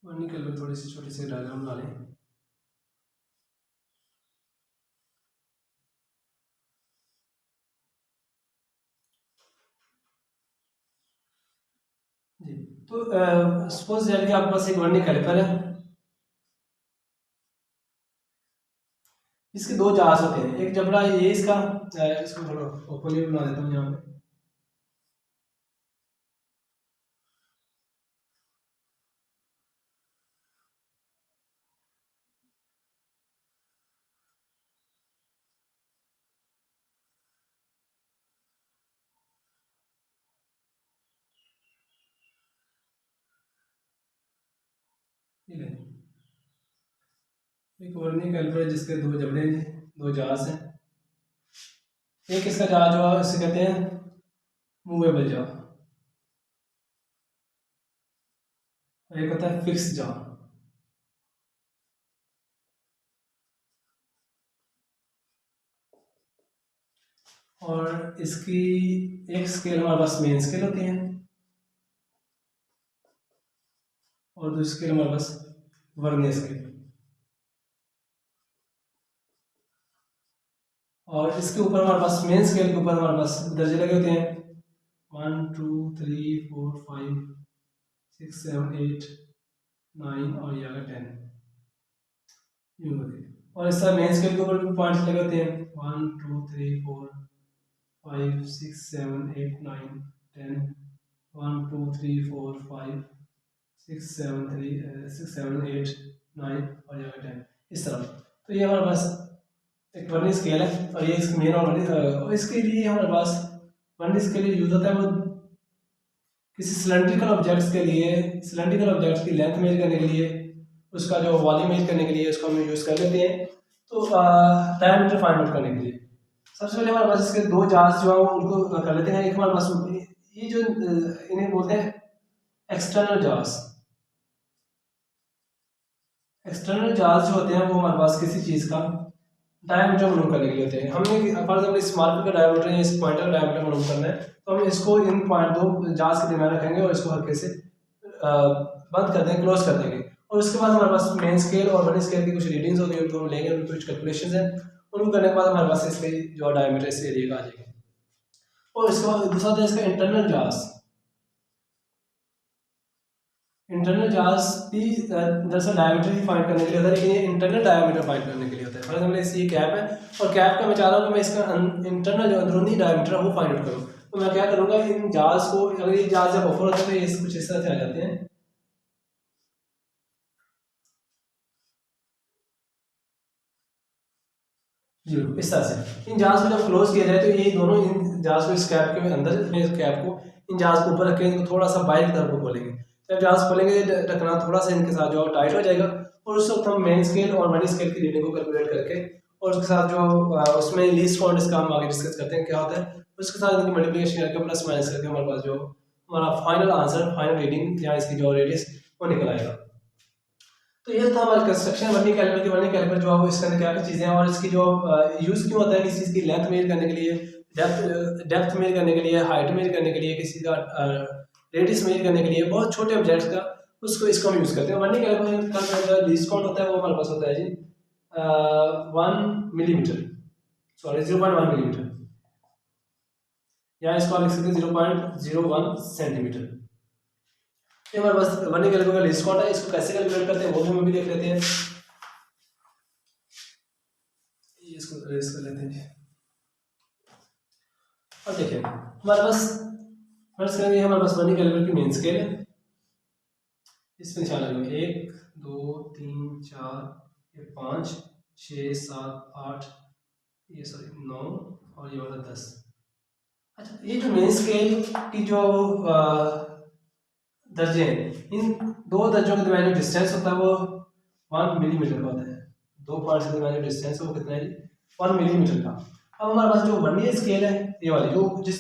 A: वर्नियर कैलिपर थोड़ी सी छोटी सी डायग्राम बना लें। जी, तो सपोज दैट कि आपके पास एक वर्नियर कैलिपर है, इसके दो जार्स होते हैं। एक जबड़ा ये इसका इसको थोड़ा ओपनली बना देता हूँ यहाँ पे। ठीक है, एक वर्नियर कैलिपर है जिसके दो जबड़े हैं, दो जार्स हैं। एक इसका जार जो है इसे कहते हैं मूवेबल जार, और एक होता है फिक्स जार। और इसकी एक स्केल हमारे पास मेन स्केल होती है और दूसरी स्केल हमारे पास वर्नियर स्केल। और इसके ऊपर हमारे पास मेन स्केल के ऊपर हमारे पास दर्जे लगे होते हैं 1 2 3 4 5 6 7 8 9 और ये आगे 10 यूं होते हैं। और इस तरह मेन स्केल के ऊपर भी पॉइंट्स लगे होते हैं 1 2 3 4 5 6 7 8 9 10 1 2 3 4 5 6 7 8 9 और ये 10 इस तरह। तो ये हमारे पास एक वर्नियर स्केल है और ये इसकी मेन और इसके लिए हमारे पास वर्नियर स्केल यूज होता है वो किसी सिलेंड्रिकल ऑब्जेक्ट्स के लिए, सिलेंड्रिकल ऑब्जेक्ट्स की लेंथ मेजर करने के लिए, उसका जो वॉल्यूम मेजर करने के लिए उसको हम यूज कर लेते हैं। तो डायमीटर फाइंड आउट करने के लिए सबसे पहले हमारे पास इसके दो जार्स जो है उनको कर लेते हैं। एक हमारे पास ये जो इन्हें बोलते हैं एक्सटर्नल जार्स, एक्सटर्नल जार्ज जो होते हैं वो हमारे पास किसी चीज़ का डायमीटर मालूम करने के लिए होते हैं। हमने फॉर एग्जाम्पल इस मार्कर का डायमीटर या इस पॉइंटर का डायमीटर मालूम करना है, तो हम इसको इन पॉइंट दो जार्ज के दरमियान रखेंगे और इसको हल्के से बंद कर देंगे, क्लोज कर देंगे। और उसके बाद हमारे पास मेन स्केल और वन स्केल की कुछ रीडिंग्स होती है, उनको हम लेंगे, उनकी कुछ कैलकुलेशन है, उनको करने के बाद हमारे पास इसके जो डायमीटर इस एरिया का आ जाएगा। और इसके बाद दूसरा होता है इसका इंटरनल जार्ज। इंटरनल जार्ज भी दरअसल डायमीटर ही फाइंड करने के लिए होता है, लेकिन ये इंटरनल डायमीटर फाइंड करने के लिए होता है। फॉर एग्जाम्पल इस ये कैप है और कैप का मैं चाह रहा हूँ कि मैं इसका इंटरनल जो अंदरूनी डायमीटर है वो फाइंड आउट करूँ, तो मैं क्या करूँगा, इन जार्ज को, अगर ये जार्ज जब ओपन होते हैं तो ये कुछ इस तरह से आ जाते हैं, जी इस तरह से। इन जार्ज को जब क्लोज किया जाए तो ये दोनों इन जार्ज को इस कैप के अंदर, इस कैप को इन जार्ज को ऊपर रख के इनको थोड़ा सा बाहर की तरफ को खोलेंगे। जब जार्ज खोलेंगे ढकना थोड़ा सा इनके साथ जो टाइट हो जाएगा, और उस वक्त हम मेन स्केल और वन स्केल की रीडिंग को कैलकुलेट करके, और उसके साथ जो उसमें लीस्ट काउंट इसका हम आगे डिस्कस करते हैं क्या होता है, उसके साथ इनकी मल्टीप्लिकेशन करके प्लस माइनस करके हमारे पास जो हमारा फाइनल आंसर, फाइनल रीडिंग या इसकी जो रेडियस वो निकल आएगा। तो ये था हमारा कंस्ट्रक्शन वर्निक कैलिपर की। वर्निक कैलिपर जो है इसके अंदर क्या क्या चीज़ें हैं और इसकी जो यूज़ क्यों होता है, किसी चीज़ की लेंथ मेजर करने के लिए, डेप्थ मेजर करने के लिए, हाइट मेजर करने के लिए, किसी का रेडियस मेजर करने के लिए, बहुत छोटे ऑब्जेक्ट्स का उसको इसको हम यूज़ करते हैं। वर्निक कैलिपर का लीस्ट काउंट होता है वो हमारे पास होता है जी 1 मिलीमीटर, सॉरी 0.1 मिलीमीटर, या इसको हम लिख सकते हैं 0.01 सेंटीमीटर। ये हमारे पास वर्निक कैलिपर का लीस्ट काउंट है। इसको कैसे कैलकुलेट करते हैं वो भी हम अभी देख लेते हैं। इसको रेस कर लेते हैं। और देखिए हमारे पास फर्स्ट करेंगे, हमारे पास वर्निक कैलिपर की मेन स्केल है, इसमें निशान लगेगा 1 2 3 4 5 6 7 8 ये सॉरी 9 और ये वाला 10। अच्छा, ये जो मेन स्केल की जो दर्जे हैं, इन दो दर्जों के दरमियान जो डिस्टेंस होता है वो 1 मिलीमीटर का होता है। दो पॉइंट्स के दरमियान जो डिस्टेंस है वो कितना है जी 1 मिलीमीटर का। अब हमारे पास जो वर्नियर स्केल है, ये वाली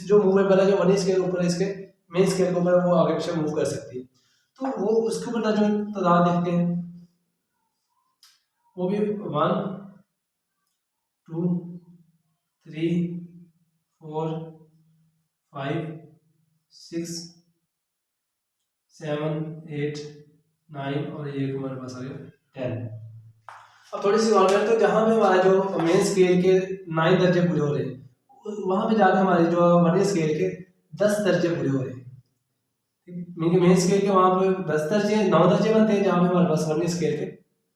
A: जो मूवेबल है, जो वर्नियर स्केल ऊपर है, इसके मेन स्केल के ऊपर वो आगे पीछे मूव कर सकती है, तो वो उसके ऊपर जो तादाद देखते हैं वो भी 1 2 3 4 5 6 7 8 9 और ये हमारे पास आ गया 10। अब थोड़ी सी और करें तो जहाँ पे हमारा जो मेन स्केल के 9 दर्जे पूरे हो रहे हैं, वहाँ पे जाकर हमारे जो वर्नियर स्केल के 10 दर्जे पूरे हो रहे हैं। मेन स्केल के वहाँ पे 10 दर्जे 9 दर्जे बनते हैं, जहाँ पे हमारे पास वर्नियर स्केल के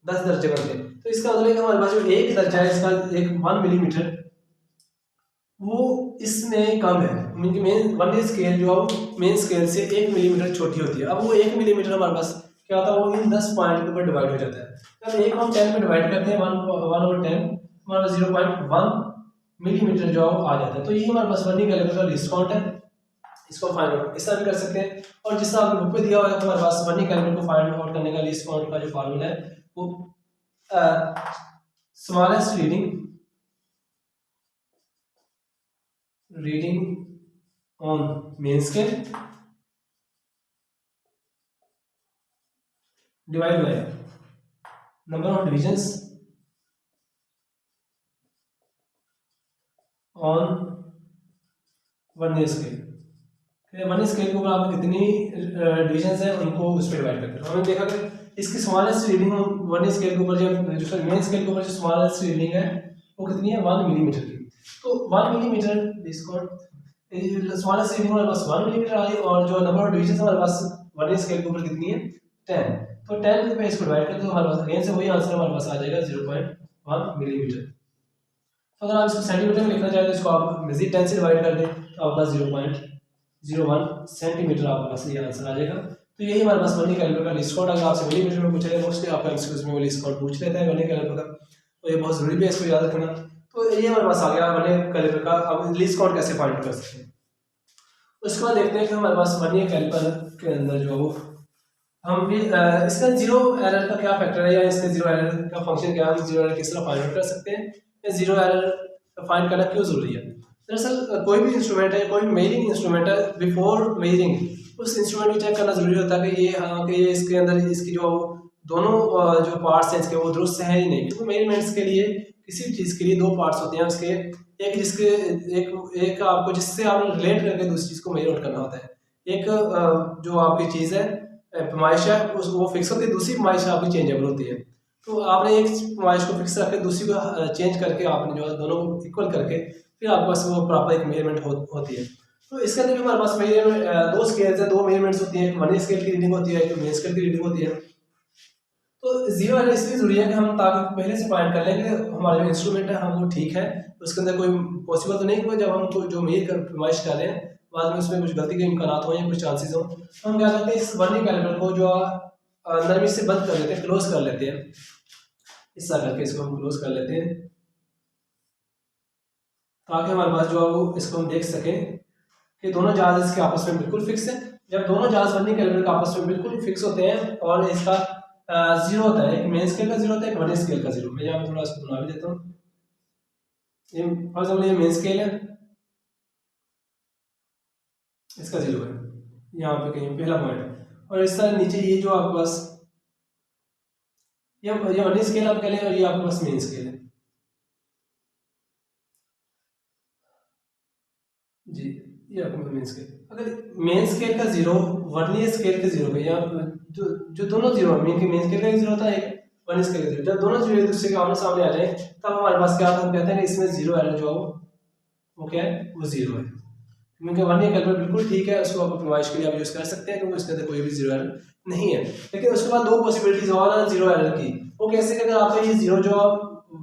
A: 10 दर्जे बनते हैं। तो इसका मतलब है कि हमारे पास जो एक दर्जा है इसका एक 1 मिलीमीटर वो इसमें कम है। मेन वर्नियर स्केल जो है मेन स्केल से 1 मिलीमीटर छोटी होती है। अब वो 1 मिलीमीटर हमारे पास क्या होता है, वो इन 10 पॉइंट के ऊपर डिवाइड हो जाता है। जब एक हम 10 में डिवाइड करते हैं 1/10 हमारा 0.1 मिलीमीटर जो आ जाता है। तो ये हमारे पास वर्नियर कैलिपर का लीस्ट काउंट है, इसको फाइंड आउट इस तरह भी कर सकते हैं। और जिस तरह आपको बुक में दिया हुआ है तो हमारे पास वर्नियर कैलिपर को फाइंड आउट करने का लीस्ट काउंट का जो फार्मूला है वो smallest reading on main scale divide by number of divisions on vernier scale. Vernier scale के ऊपर आपको कितनी डिविजन्स हैं उनको उस पर डिवाइड करते हैं। हमने देखा कि इसकी स्मॉलेस्ट रीडिंग वर्नियर स्केल के ऊपर जो मेन स्केल के ऊपर जो स्मॉलेस्ट रीडिंग है वो कितनी है 1 मिलीमीटर की। तो 1 मिलीमीटर स्मॉलेस्ट रीडिंग हमारे पास 1 मिलीमीटर आई, और जो नंबर ऑफ डिविजन हमारे पास वर्नियर स्केल के ऊपर कितनी है 10। तो 10 पे इसको डिवाइड करते तो हमारे पास अगेन से वही आंसर हमारे पास आ जाएगा 0.1 मिलीमीटर। तो अगर आप इसको सेंटीमीटर में लिखना चाहें तो इसको आप मजीद 10 से डिवाइड कर दें तो आपके पास 0.01 सेंटीमीटर आपके पास ये आंसर आ जाएगा। तो यही हमारे पास वर्नियर कैलिपर का लीस्ट काउंट। अगर आपसे मिलीमीटर में पूछा जाए मोस्टली आपका एमसीक्यूज में वो लीस्ट काउंट पूछ लेता है वर्नियर कैलिपर का, तो ये बहुत जरूरी भी है इसको याद रखना। तो ये हमारे पास आ गया वर्नियर कैलिपर का। अब लीस्ट काउंट कैसे फाइंड कर सकते हैं, उसके बाद देखते हैं कि हमारे पास वर्नियर कैलिपर के अंदर जो हम भी इसका जीरो एरर का क्या फैक्टर है, या इसके जीरो एरर का फंक्शन क्या है, हम जीरो एरर किस तरह फाइंड आउट कर सकते हैं, या जीरो एरर फाइंड करना क्यों जरूरी है। दरअसल कोई भी इंस्ट्रूमेंट है, कोई मेजरिंग इंस्ट्रूमेंट है, बिफोर मेजरिंग उस इंस्ट्रूमेंट को चेक करना जरूरी होता है कि ये हाँ कि ये इसके अंदर इसकी जो दोनों जो पार्ट्स हैं इसके वो दुरुस्त हैं ही नहीं, क्योंकि मेजरमेंट्स के लिए किसी भी चीज़ के लिए दो पार्ट्स होते हैं उसके, एक जिसके एक आपको जिससे आप रिलेट करके दूसरी चीज़ को मेजर करना होता है। एक जो आपकी चीज़ है पैमाइश है वो फिक्स होती है, दूसरी पैमाइश आपकी चेंजेबल होती है। तो आपने एक पैमाइश को फिक्स रख के दूसरी को चेंज करके आपने जो है दोनों को इक्वल करके फिर आपके पास वो प्रॉपर एक मेजरमेंट होती है। तो इसके अंदर भी हमारे पास मेजरमेंट दो स्केल्स है, दो मेजरमेंट्स होती हैं, एक मनी स्केल की रीडिंग होती है, एक मेन स्केल की रीडिंग होती है। तो जीरो वाला इसलिए जरूरी है कि हम ताकि पहले से पॉइंट कर लें कि हमारा जो इंस्ट्रूमेंट है हम वो ठीक है, उसके अंदर कोई पॉसिबल तो नहीं हुआ जब हम जो मेजर कर फरमाइश कर रहे हैं बाद में उसमें कुछ गलती के इम्कान हो या कुछ चांसेस हो, तो हम क्या करते हैं इस वर्निंग कैलिपर को जो नरमी से बंद कर लेते हैं, क्लोज कर लेते हैं, इस तरह करके इसको हम क्लोज कर लेते हैं ताकि हमारे पास जो है वो इसको हम देख सकें कि दोनों जहाज इसके आपस में बिल्कुल फिक्स है। जब दोनों जहाज वर्निंग कैलिपर के आपस में बिल्कुल फिक्स होते हैं और इसका जीरो होता है, एक मेन स्केल का जीरो होता है, एक वर्निंग स्केल का जीरो। मैं यहाँ पे थोड़ा इसको बना भी देता हूँ। ये फॉर एग्जाम्पल ये मेन स्केल है, इसका जीरो है यहाँ पे कहीं पहला पॉइंट है, और इस तरह नीचे ये जो आपके पास ये वर्निंग स्केल आप कह लें और ये आपके पास मेन स्केल है जी। ये आपका मेन स्केल, अगर मेन स्केल का जीरो वर्नियर स्केल के जीरो पे या जो जो दोनों जीरो मेन के मेन स्केल का जीरो होता है, वर्नियर स्केल का जीरो, जब दोनों जीरो एक दूसरे के आमने सामने आ जाए तब हमारे पास क्या हम कहते हैं कि इसमें जीरो एरर जो वो क्या है वो जीरो है, क्योंकि वर्नियर कैलिपर बिल्कुल ठीक है, उसको आप पैमाइश के लिए आप यूज कर सकते हैं क्योंकि उसके अंदर कोई भी जीरो एरर नहीं है। लेकिन उसके बाद दो पॉसिबिलिटीज और हैं जीरो एरर की, वो कैसे कि अगर आपका ये जीरो जो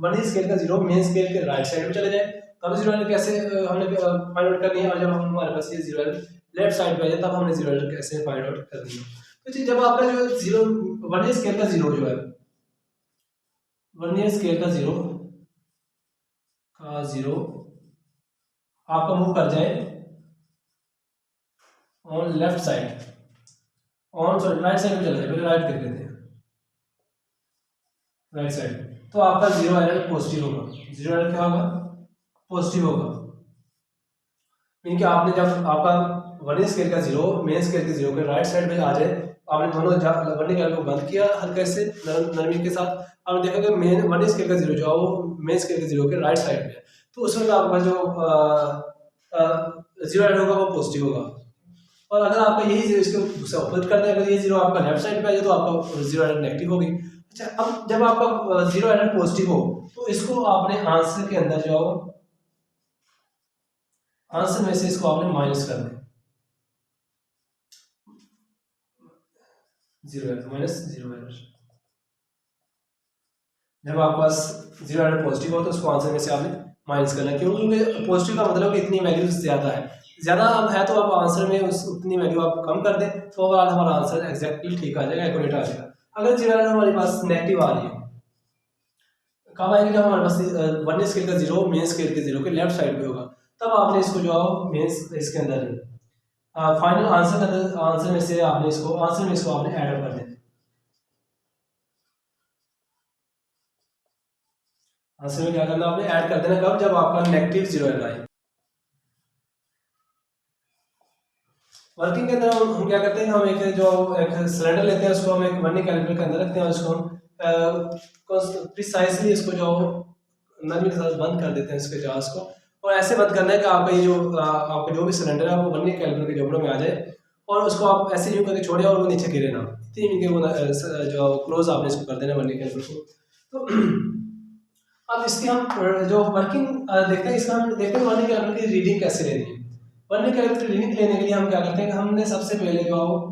A: वर्नियर स्केल का जीरो मेन स्केल के राइट साइड में चले जाए तो हमें जीरो एरर कैसे हमने फाइंड आउट करनी है, और जब हमारे पास ये जीरो एरर लेफ्ट साइड पे आ जाए तब हमने जीरो एरर कैसे फाइंड आउट करनी है। तो जी जब आपका जो जीरो वर्नियर स्केल का जीरो जो है वर्नियर स्केल का जीरो आपका मूव कर जाए on left side, on sorry right side में चला जाए, पहले राइट कर देते हैं राइट साइड, तो आपका जीरो एरर पॉजिटिव होगा। जीरो एरर क्या होगा पॉजिटिव होगा, मीन कि आपने जब आपका वर्नियर स्केल का जीरो मेन स्केल के जीरो के राइट साइड में आ जाए, आपने दोनों वर्नियर स्केल को बंद किया हल्के से नरमी के साथ, आपने देखा कि मेन वर्नियर स्केल का जीरो जो है वो मेन स्केल के जीरो के राइट साइड में है, तो उस वक्त आपका जो जीरो एरर होगा वो पॉजिटिव होगा। और अगर आपका यही जीरो इसको दूसरा अपोजिट कर दें, अगर ये जीरो आपका लेफ्ट साइड पे आ जाए तो आपका जीरो एरर नेगेटिव होगी। अच्छा अब जब आपका जीरो एरर पॉजिटिव हो तो इसको आपने आंसर के अंदर जो आंसर में से इसको आपने माइनस कर दें, zero error minus zero error. जब आपके पास जीरो एरर पॉजिटिव हो तो उसको आंसर में से आपने माइनस करना है, क्योंकि पॉजिटिव का मतलब कि इतनी वैल्यू ज्यादा है, ज्यादा अब है तो आप आंसर में उस उतनी वैल्यू आप कम कर दें तो हमारा आंसर एग्जैक्टली ठीक आ जाएगा, एक्यूरेट आ जाएगा। अगर जीरो एरर हमारे पास नेगेटिव आ रही है कब आएगी, जब हमारे पास वर्नियर स्केल का जीरो मेन स्केल के जीरो के लेफ्ट साइड पे होगा, तब आपने इसको जो है मेन इसके अंदर फाइनल आंसर का आंसर में से आपने इसको आंसर में इसको आपने ऐड कर देना। आंसर में क्या करना आपने ऐड कर देना कब, जब आपका नेगेटिव जीरो एरर आए। वर्किंग के अंदर हम क्या करते हैं, हम एक सिलेंडर लेते हैं, उसको हम एक वर्नियर कैलिपर के अंदर रखते हैं, उसको हम प्रिसाइजली इसको जो नरमी के साथ बंद कर देते हैं इसके जहाज को, और ऐसे बंद करना है कि आपका ये जो आपका जो भी सिलेंडर है वो वर्नियर कैलिपर के जबड़ों में आ जाए, और उसको आप ऐसे यूं करके छोड़े और वो नीचे गिरे ना, इतनी कि वो जो क्लोज आपने इसको कर देना वर्नियर कैलिपर को। तो अब इसकी हम जो वर्किंग देखते हैं, इसका हम देखते हैं वर्नियर कैलिपर की रीडिंग कैसे लेनी है। वर्नियर कैलिपर की रीडिंग लेने के लिए हम क्या करते हैं कि हमने सबसे पहले जो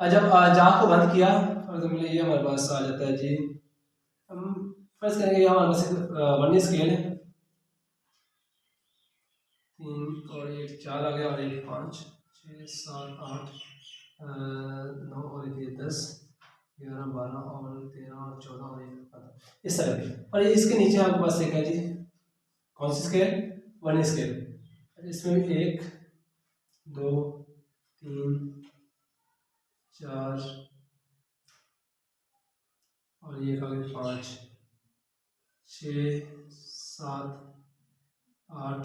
A: जब जहाँ को बंद किया फॉर एग्जाम्पल ये हमारे पास आ जाता है जी, हम फर्स्ट करेंगे ये हमारे पास वर्नियर स्केल है, 3 और एक 4 आ गया और एक 5 6 7 8 9 और एक ये 10 11 12 और 13 और 14 और एक 15 इस तरह के, और ये इसके नीचे आपके पास एक है जी कौन सी स्केल वर्नियर स्केल, इसमें भी 1 2 3 4 और ये आ गया 5 6 7 8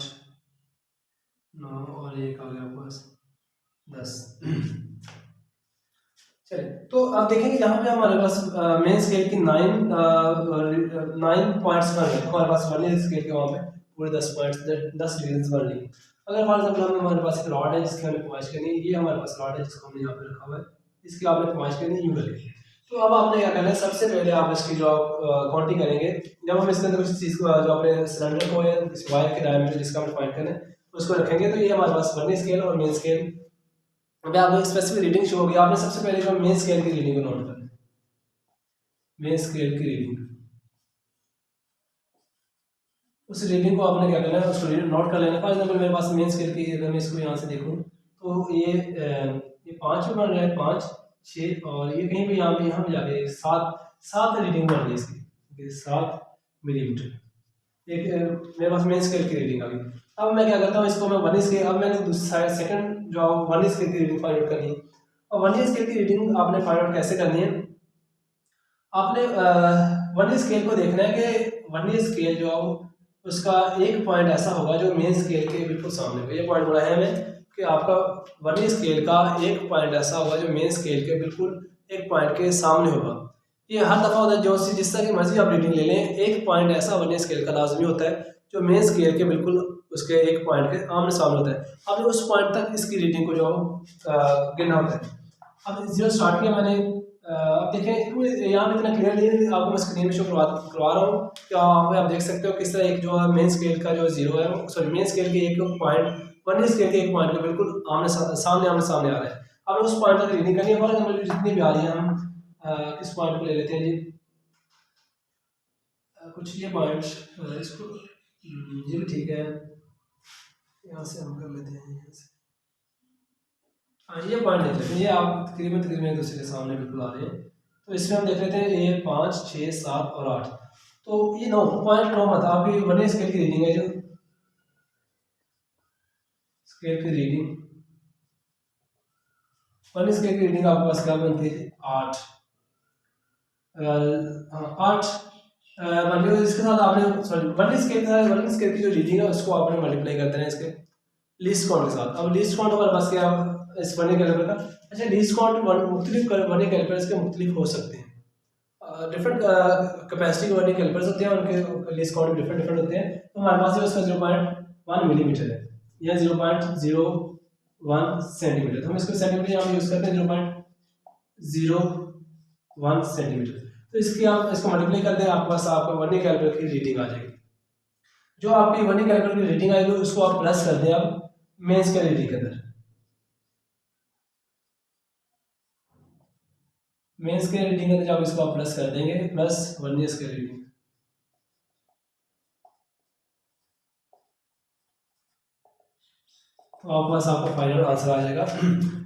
A: 9 और एक आ गया बस 10। चलिए, तो अब देखेंगे यहाँ पे हमारे पास मेन स्केल की 9 पॉइंट्स बन रहे हैं। हमारे पास वर्नियर स्केल के वहाँ पे पूरे 10 पॉइंट्स 10 डिवीजन बन रही है। अगर फॉर एग्जाम्पल हमारे पास एक रॉड है जिसकी हमें पॉइंट करनी है, ये हमारे पास रॉड है जिसको हमने यहाँ पे रखा हुआ है, इसकी आपने पॉइंट करनी है यूं करके। तो अब आपने क्या करना है, सबसे पहले आप इसकी जो काउंटिंग करेंगे, जब हम इसके अंदर किसी चीज़ को जो अपने सिलेंडर को या इस वायर के डायमीटर जिसका हमें पॉइंट करना है उसको रखेंगे, तो ये हमारे पास वर्नियर स्केल और मेन स्केल अभी आपको स्पेसिफिक रीडिंग शो होगी। आपने सबसे पहले जो मेन स्केल की रीडिंग को नोट करना है, मेन स्केल की रीडिंग, उस रीडिंग को आपने क्या करना है, उसको नोट कर लेना। फॉर एग्जाम्पल मेरे पास मेन स्केल की, अगर मैं इसको यहाँ से देखूँ तो ये 5 पे बन रहा है, 5 6 और ये कहीं भी यहाँ पे जाके 7 रीडिंग बन रही है इसकी, 7 मिलीमीटर। एक मेरे पास मेन स्केल की रीडिंग आ गई। अब मैं क्या करता हूँ, इसको मैं वन स्केल, अब मैंने सेकंड जो वन स्केल की रीडिंग फाइंड आउट करनी है। और वन स्केल की रीडिंग आपने फाइंड आउट कैसे करनी है, आपने वन स्केल को देखना है कि वन स्केल जो उसका एक पॉइंट ऐसा होगा जो मेन स्केल के बिल्कुल सामने होगा। ये पॉइंट बोला है हमें कि आपका वन स्केल का एक पॉइंट ऐसा होगा जो मेन स्केल के बिल्कुल एक पॉइंट के सामने होगा। ये हर दफ़ा होता है, जो सी जिस तरह की मर्जी आप रीडिंग ले लें, एक पॉइंट ऐसा वन स्केल का लाजमी होता है जो मेन स्केल के बिल्कुल उसके एक पॉइंट के आमने सामने होता है। आपने उस पॉइंट तक इसकी रीडिंग को जो गिनना होता है। अब जीरो स्टार्ट किया मैंने, अब देखें यहाँ पे इतना क्लियर नहीं है, आपको मैं स्क्रीन में शो करवा रहा हूँ। क्या यहाँ पे आप देख सकते हो किस तरह एक जो है मेन स्केल का जो जीरो है, सॉरी मेन स्केल के एक पॉइंट वन स्केल के एक पॉइंट के बिल्कुल आमने सामने आ रहा है। अब उस पॉइंट तक रीडिंग करनी है। फॉर एग्जाम्पल जितनी भी आ रही है, हम किस पॉइंट को ले लेते हैं जी, कुछ ये पॉइंट इसको, ये भी ठीक है, यहाँ से हम कर लेते हैं, यहाँ से हाँ ये पॉइंट देख लेते हैं। ये आप तकरीबन एक दूसरे के सामने बिल्कुल आ रहे हैं। तो इसमें हम देख लेते हैं ये 5 6 7 और 8, तो ये 9 पॉइंट 9 मतलब आपकी वन स्केल की रीडिंग है, जो स्केल की रीडिंग वन स्केल की रीडिंग आपके पास क्या बनती है, 8 8 मल्टीप्लाई इसके साथ आपने, सॉरी वन स्केल की जो रीडिंग है उसको आपने मल्टीप्लाई करते हैं इसके लीस्ट काउंट के साथ। अब लीस्ट काउंट हमारे पास क्या है इस वर्नियर कैलिपर का, अच्छा लीस्ट काउंट मुख्तलिफ वर्नियर कैलिपर्स के मुख्तलिफ हो सकते हैं, डिफरेंट कैपेसिटी के वर्नियर कैलिपर्स होते हैं, उनके लीस्ट काउंट डिफरेंट डिफरेंट होते हैं। तो हमारे पास उसका 0.1 मिलीमीटर है या 0.01 सेंटीमीटर, तो हम इसको सेंटीमीटर यहाँ यूज करते हैं, 0.01 सेंटीमीटर। तो इसकी आप इसको मल्टीप्लाई कर दें, आपके पास आपका वर्नियर कैलिपर की रीडिंग आ जाएगी। जो आपकी वर्नियर कैलिपर की रीडिंग आएगी उसको आप प्लस कर दें आप मेन स्केल रीडिंग के अंदर, मेन स्केल रीडिंग के अंदर जब इसको आप प्लस कर देंगे प्लस वर्नियर स्केल रीडिंग, तो आपके पास आपका फाइनल आंसर आ जाएगा।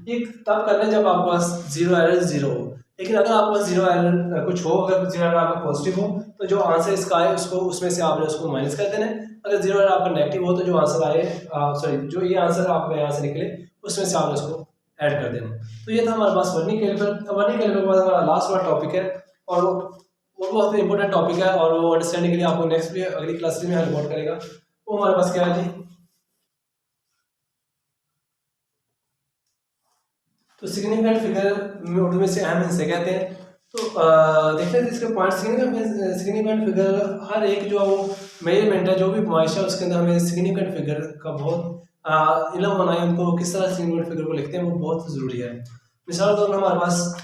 A: ये तब करना है जब आपके पास जीरो एरर जीरो हो। लेकिन अगर आपके पास जीरो एरर कुछ हो, अगर जीरो एरर आपका पॉजिटिव हो तो जो आंसर इसका आए उसको उसमें से आपने उसको माइनस कर देना है। अगर जीरो एरर आपका नेगेटिव हो तो जो आंसर आए, सॉरी जो ये आंसर आपका यहाँ से निकले उसमें से आपने उसको ऐड कर देना। तो ये था हमारे पास वर्नियर कैलिपर। वर्नियर कैलिपर के बाद हमारा लास्ट वाला टॉपिक है, और वो बहुत इंपॉर्टेंट टॉपिक है, और वो अंडरस्टैंडिंग के लिए आपको नेक्स्ट अगली क्लास में हेल्प करेगा। वो हमारे पास क्या है जी, तो सिग्निफिकेंट फिगर उर्दू में से अहम हिस्से कहते हैं। तो देखते हैं इसके पॉइंट। सिग्निफिकेंट फिगर हर एक जो मेजरमेंट है, जो भी पॉइंट है उसके अंदर हमें सिग्निफिकेंट फिगर का बहुत इल्म होना है, उनको किस तरह सिग्निफिकेंट फिगर को लिखते हैं वो बहुत ज़रूरी है। मिसाल के तौर पर हमारे पास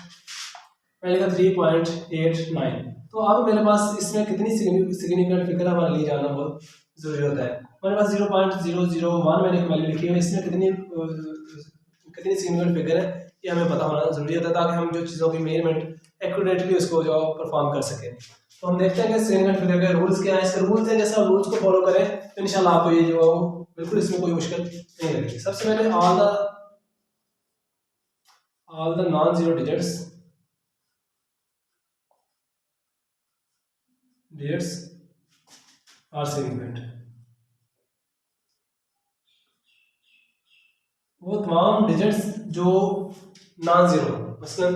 A: मैंने लिखा 3.89, तो अब मेरे पास इसमें कितनी सिग्निफिकेंट फिगर हमारे लिए जानना बहुत ज़रूरी होता है। हमारे पास 0.001 मैंने एक वैल्यू लिखी है, इसमें कितनी सिग्निफिकेंट फिगर है ये हमें पता होना जरूरी होता है, ताकि हम जो चीज़ों की मेजरमेंट एक्यूरेटली उसको जो परफॉर्म कर सकें। तो हम देखते हैं कि सिग्निफिकेंट फिगर के रूल्स क्या है। इसके रूल्स हैं, जैसे आप रूल्स को फॉलो करें तो इंशाल्लाह आपको ये जो बिल्कुल इसमें कोई मुश्किल नहीं लगेगी। सबसे पहले all the non zero digits are significant. वो तमाम डिजिट्स जो नॉन जीरो, मसलन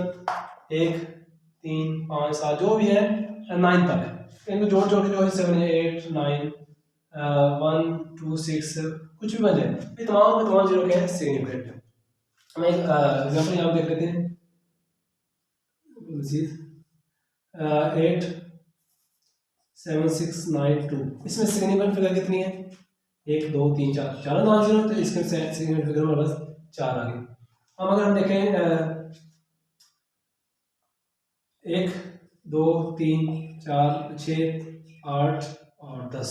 A: 1 3 5 7 जो भी है 9 तक, इनको जोड़ जोड़ के जो है 7 8 9 1 2 6 कुछ भी बन जाए, ये तमाम के तमाम जीरो के हैं सिग्निफिकेंट। हम एक एग्जाम्पल यहाँ देख लेते हैं। मजीद 87692, इसमें सिग्निफिकेंट फिगर कितनी है? 1 2 3 4, चारों नॉन जीरो, तो इसके सिग्निफिकेंट फिगर हमारे पास 4 आ गए। अब अगर हम देखें 1 2 3 4 6 8 और 10,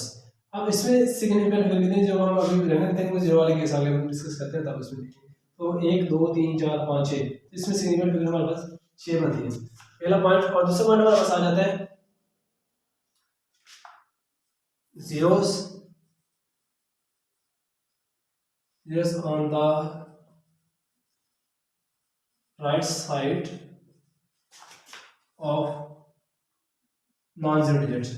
A: अब इसमें सिग्निफिकेंट फिगर कितनी, जो हम अभी रहने देते हैं जीरो वाले केस आगे हम डिस्कस करते हैं तब इसमें, तो 1 2 3 4 5 6, इसमें सिग्निफिकेंट फिगर हमारे पास 6 बनती है, पहला पॉइंट। और दूसरा पॉइंट हमारे पास आ जाता है zeros on the right side of non-zero digits,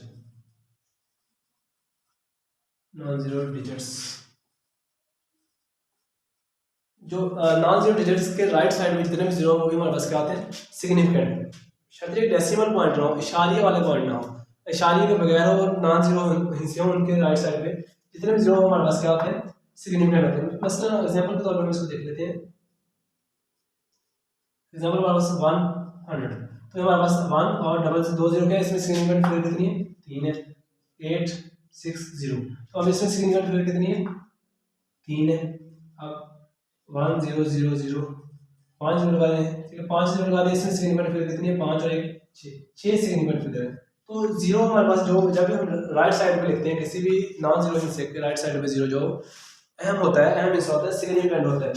A: जो नॉन जीरो डिजिट्स के राइट साइड में जितने भी जीरो वो भी हमारे पास क्या आते हैं? सिग्निफिकेंट। शर्त डेसिमल पॉइंट ना हो, इशारिये वाले पॉइंट ना हो, इशारिये के बगैर और नॉन जीरो हिस्से हों, उनके राइट साइड पे जितने भी जीरो हमारे पास क्या होते हैं? सिग्निफिकेंट होते हैं। मसलन एग्जांपल के तौर पर हम इसको देख लेते हैं। एग्जांपल हमारे पास 100, तो हमारे पास 1 और डबल से 2 जीरो क्या है, इसमें सिग्निफिकेंट फिगर कितनी है? 3 है। 860, तो अब इसमें सिग्निफिकेंट फिगर कितनी है? 3 है। अब 1 0 0 0, 5 जीरो लगा दें, ठीक है, 5 जीरो लगा दें, इसमें सिग्निफिकेंट फिगर कितनी है? 5 और 1 6, 6 सिग्निफिकेंट फिगर है। तो जीरो हमारे पास जो जब भी हम राइट साइड पे लिखते हैं किसी भी नॉन जीरो हिस्से के राइट साइड पे जीरो जो अहम होता है, अहम हिस्सा होता है, सिग्निफिकेंट होता है।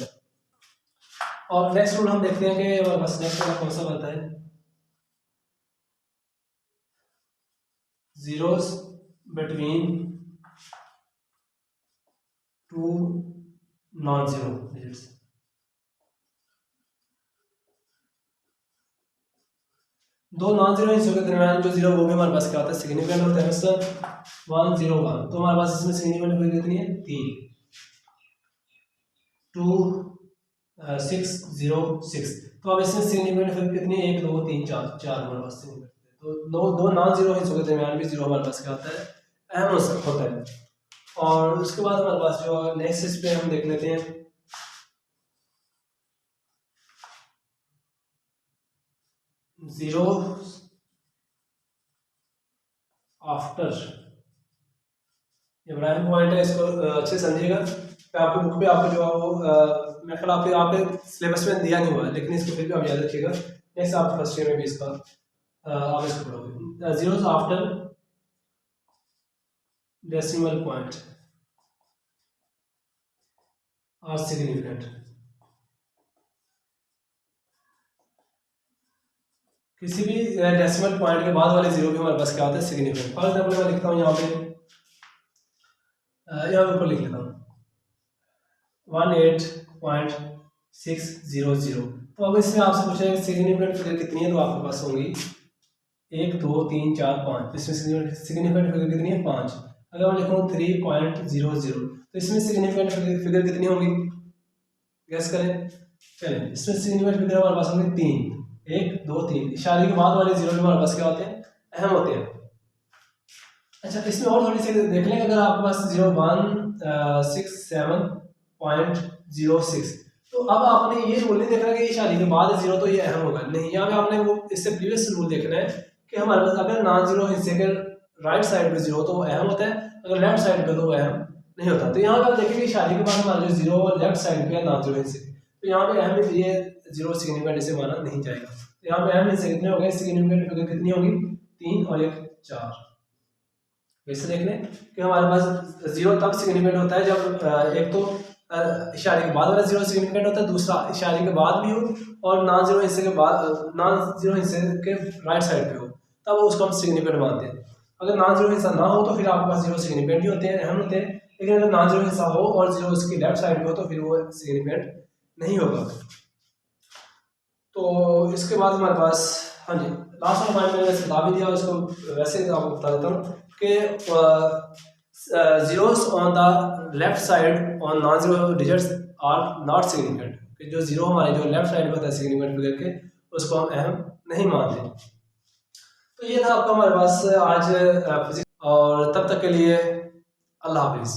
A: और नेक्स्ट रूल हम देखते हैं कि हमारे पास नेक्स्ट वाला कौन सा बनता है? zeros between two non-zero digits, दो नॉन जीरो हिस्सों के दरमियान जो जीरो वो भी हमारे पास क्या होता है? सिग्निफिकेंट होता है। सर 1 0 1, तो हमारे पास इसमें सिग्निफिकेंट फिगर कितनी है? 3। 2 6 0 6, तो अब इसमें सिग्निफिकेंट फिगर कितनी है? 1 2 3 4, 4 हमारे पास सिग्निफिकेंट। तो दो नॉन जीरो हिस्सों के दरमियान भी जीरो हमारे पास क्या होता है? अहम होता है। और उसके बाद हमारे पास जो नेक्स्ट इस पे हम देख लेते हैं जीरो आफ्टर, इब्राहिम पॉइंट है, इसको अच्छे समझिएगा। आपकी बुक पे आपको जो है वो मैं ख्याल आपके सिलेबस में दिया नहीं हुआ है, लेकिन इसको फिर भी आप याद रखिएगा, नेक्स्ट आप फर्स्ट ईयर में भी इसका आप इसको पढ़ोगे। Zeros after decimal point are significant, किसी भी डेसिमल पॉइंट के बाद वाले जीरो भी हमारे पास क्या होता है? सिग्निफिकेंट। फॉर एग्जाम्पल मैं लिखता हूँ यहाँ पे, यहाँ ऊपर लिख लेता हूँ 18.600, तो अब इसमें आपसे पूछा है सिग्निफिकेंट फिगर कितनी है, तो आपके पास होंगी 1 2 3 4 5, इसमें सिग्निफिकेंट फिगर कितनी है? 5। अगर मैं लिखूँ 3.00, तो इसमें सिग्निफिकेंट फिगर कितनी होंगी? गैस करें। चलें, इसमें सिग्निफिकेंट फिगर हमारे पास होंगे 3, 1 2 3, इशारे के बाद वाले जीरो हमारे पास क्या होते हैं? अहम होते हैं। अच्छा, इसमें और थोड़ी सी देख लें, अगर आपके पास 0167.06, तो अब आपने ये रूल नहीं देखना कि इशारे के बाद जीरो तो ये अहम होगा, नहीं, यहाँ पे आपने वो इससे प्रीवियस रूल देखना है कि हमारे पास अगर नॉन जीरो हिस्से के राइट साइड पे जीरो तो वो अहम होता है, अगर लेफ्ट साइड पे तो वो अहम नहीं होता। तो यहाँ पे आप देखेंगे इशारे के बाद हमारा जो जीरो लेफ्ट साइड पे है नॉन जीरो हिस्से, तो यहाँ पे अहम ये जीरो सिग्निफिकेंट इसे माना नहीं जाएगा। तो यहाँ पे अहम हिस्से कितने हो गए? सिग्निफिकेंट फिगर कितनी होगी? 3 और 1 4। वैसे देख लें कि हमारे पास जीरो तब सिग्निफिकेंट होता है जब एक तो इशारे के बाद वाला जीरो सिग्निफिकेंट होता है, दूसरा इशारे के बाद भी हो और नॉन जीरो हिस्से के बाद, नॉन जीरो हिस्से के राइट साइड पे हो, तब उसको हम सिग्निफिकेंट मानते हैं। अगर नॉन जीरो हिस्सा ना हो तो फिर आपके पास जीरो सिग्निफिकेंट ही होते हैं, अहम होते हैं, लेकिन अगर नॉन जीरो हिस्सा हो और जीरो उसकी लेफ्ट साइड पे हो तो फिर वो सिग्निफिकेंट नहीं होगा। तो इसके बाद हमारे पास, हाँ जी, लास्ट वाला पॉइंट मैंने बता भी दिया, उसको वैसे आपको बता देता हूँ कि zeros on the left side on non-zero digits are not significant, कि जो जीरो हमारे जो लेफ्ट साइड में होता है सिग्निफिकेंट फिगर के, उसको हम अहम नहीं मानते। तो ये था आपका हमारे पास आज फिजिक्स, और तब तक के लिए अल्लाह हाफिज़।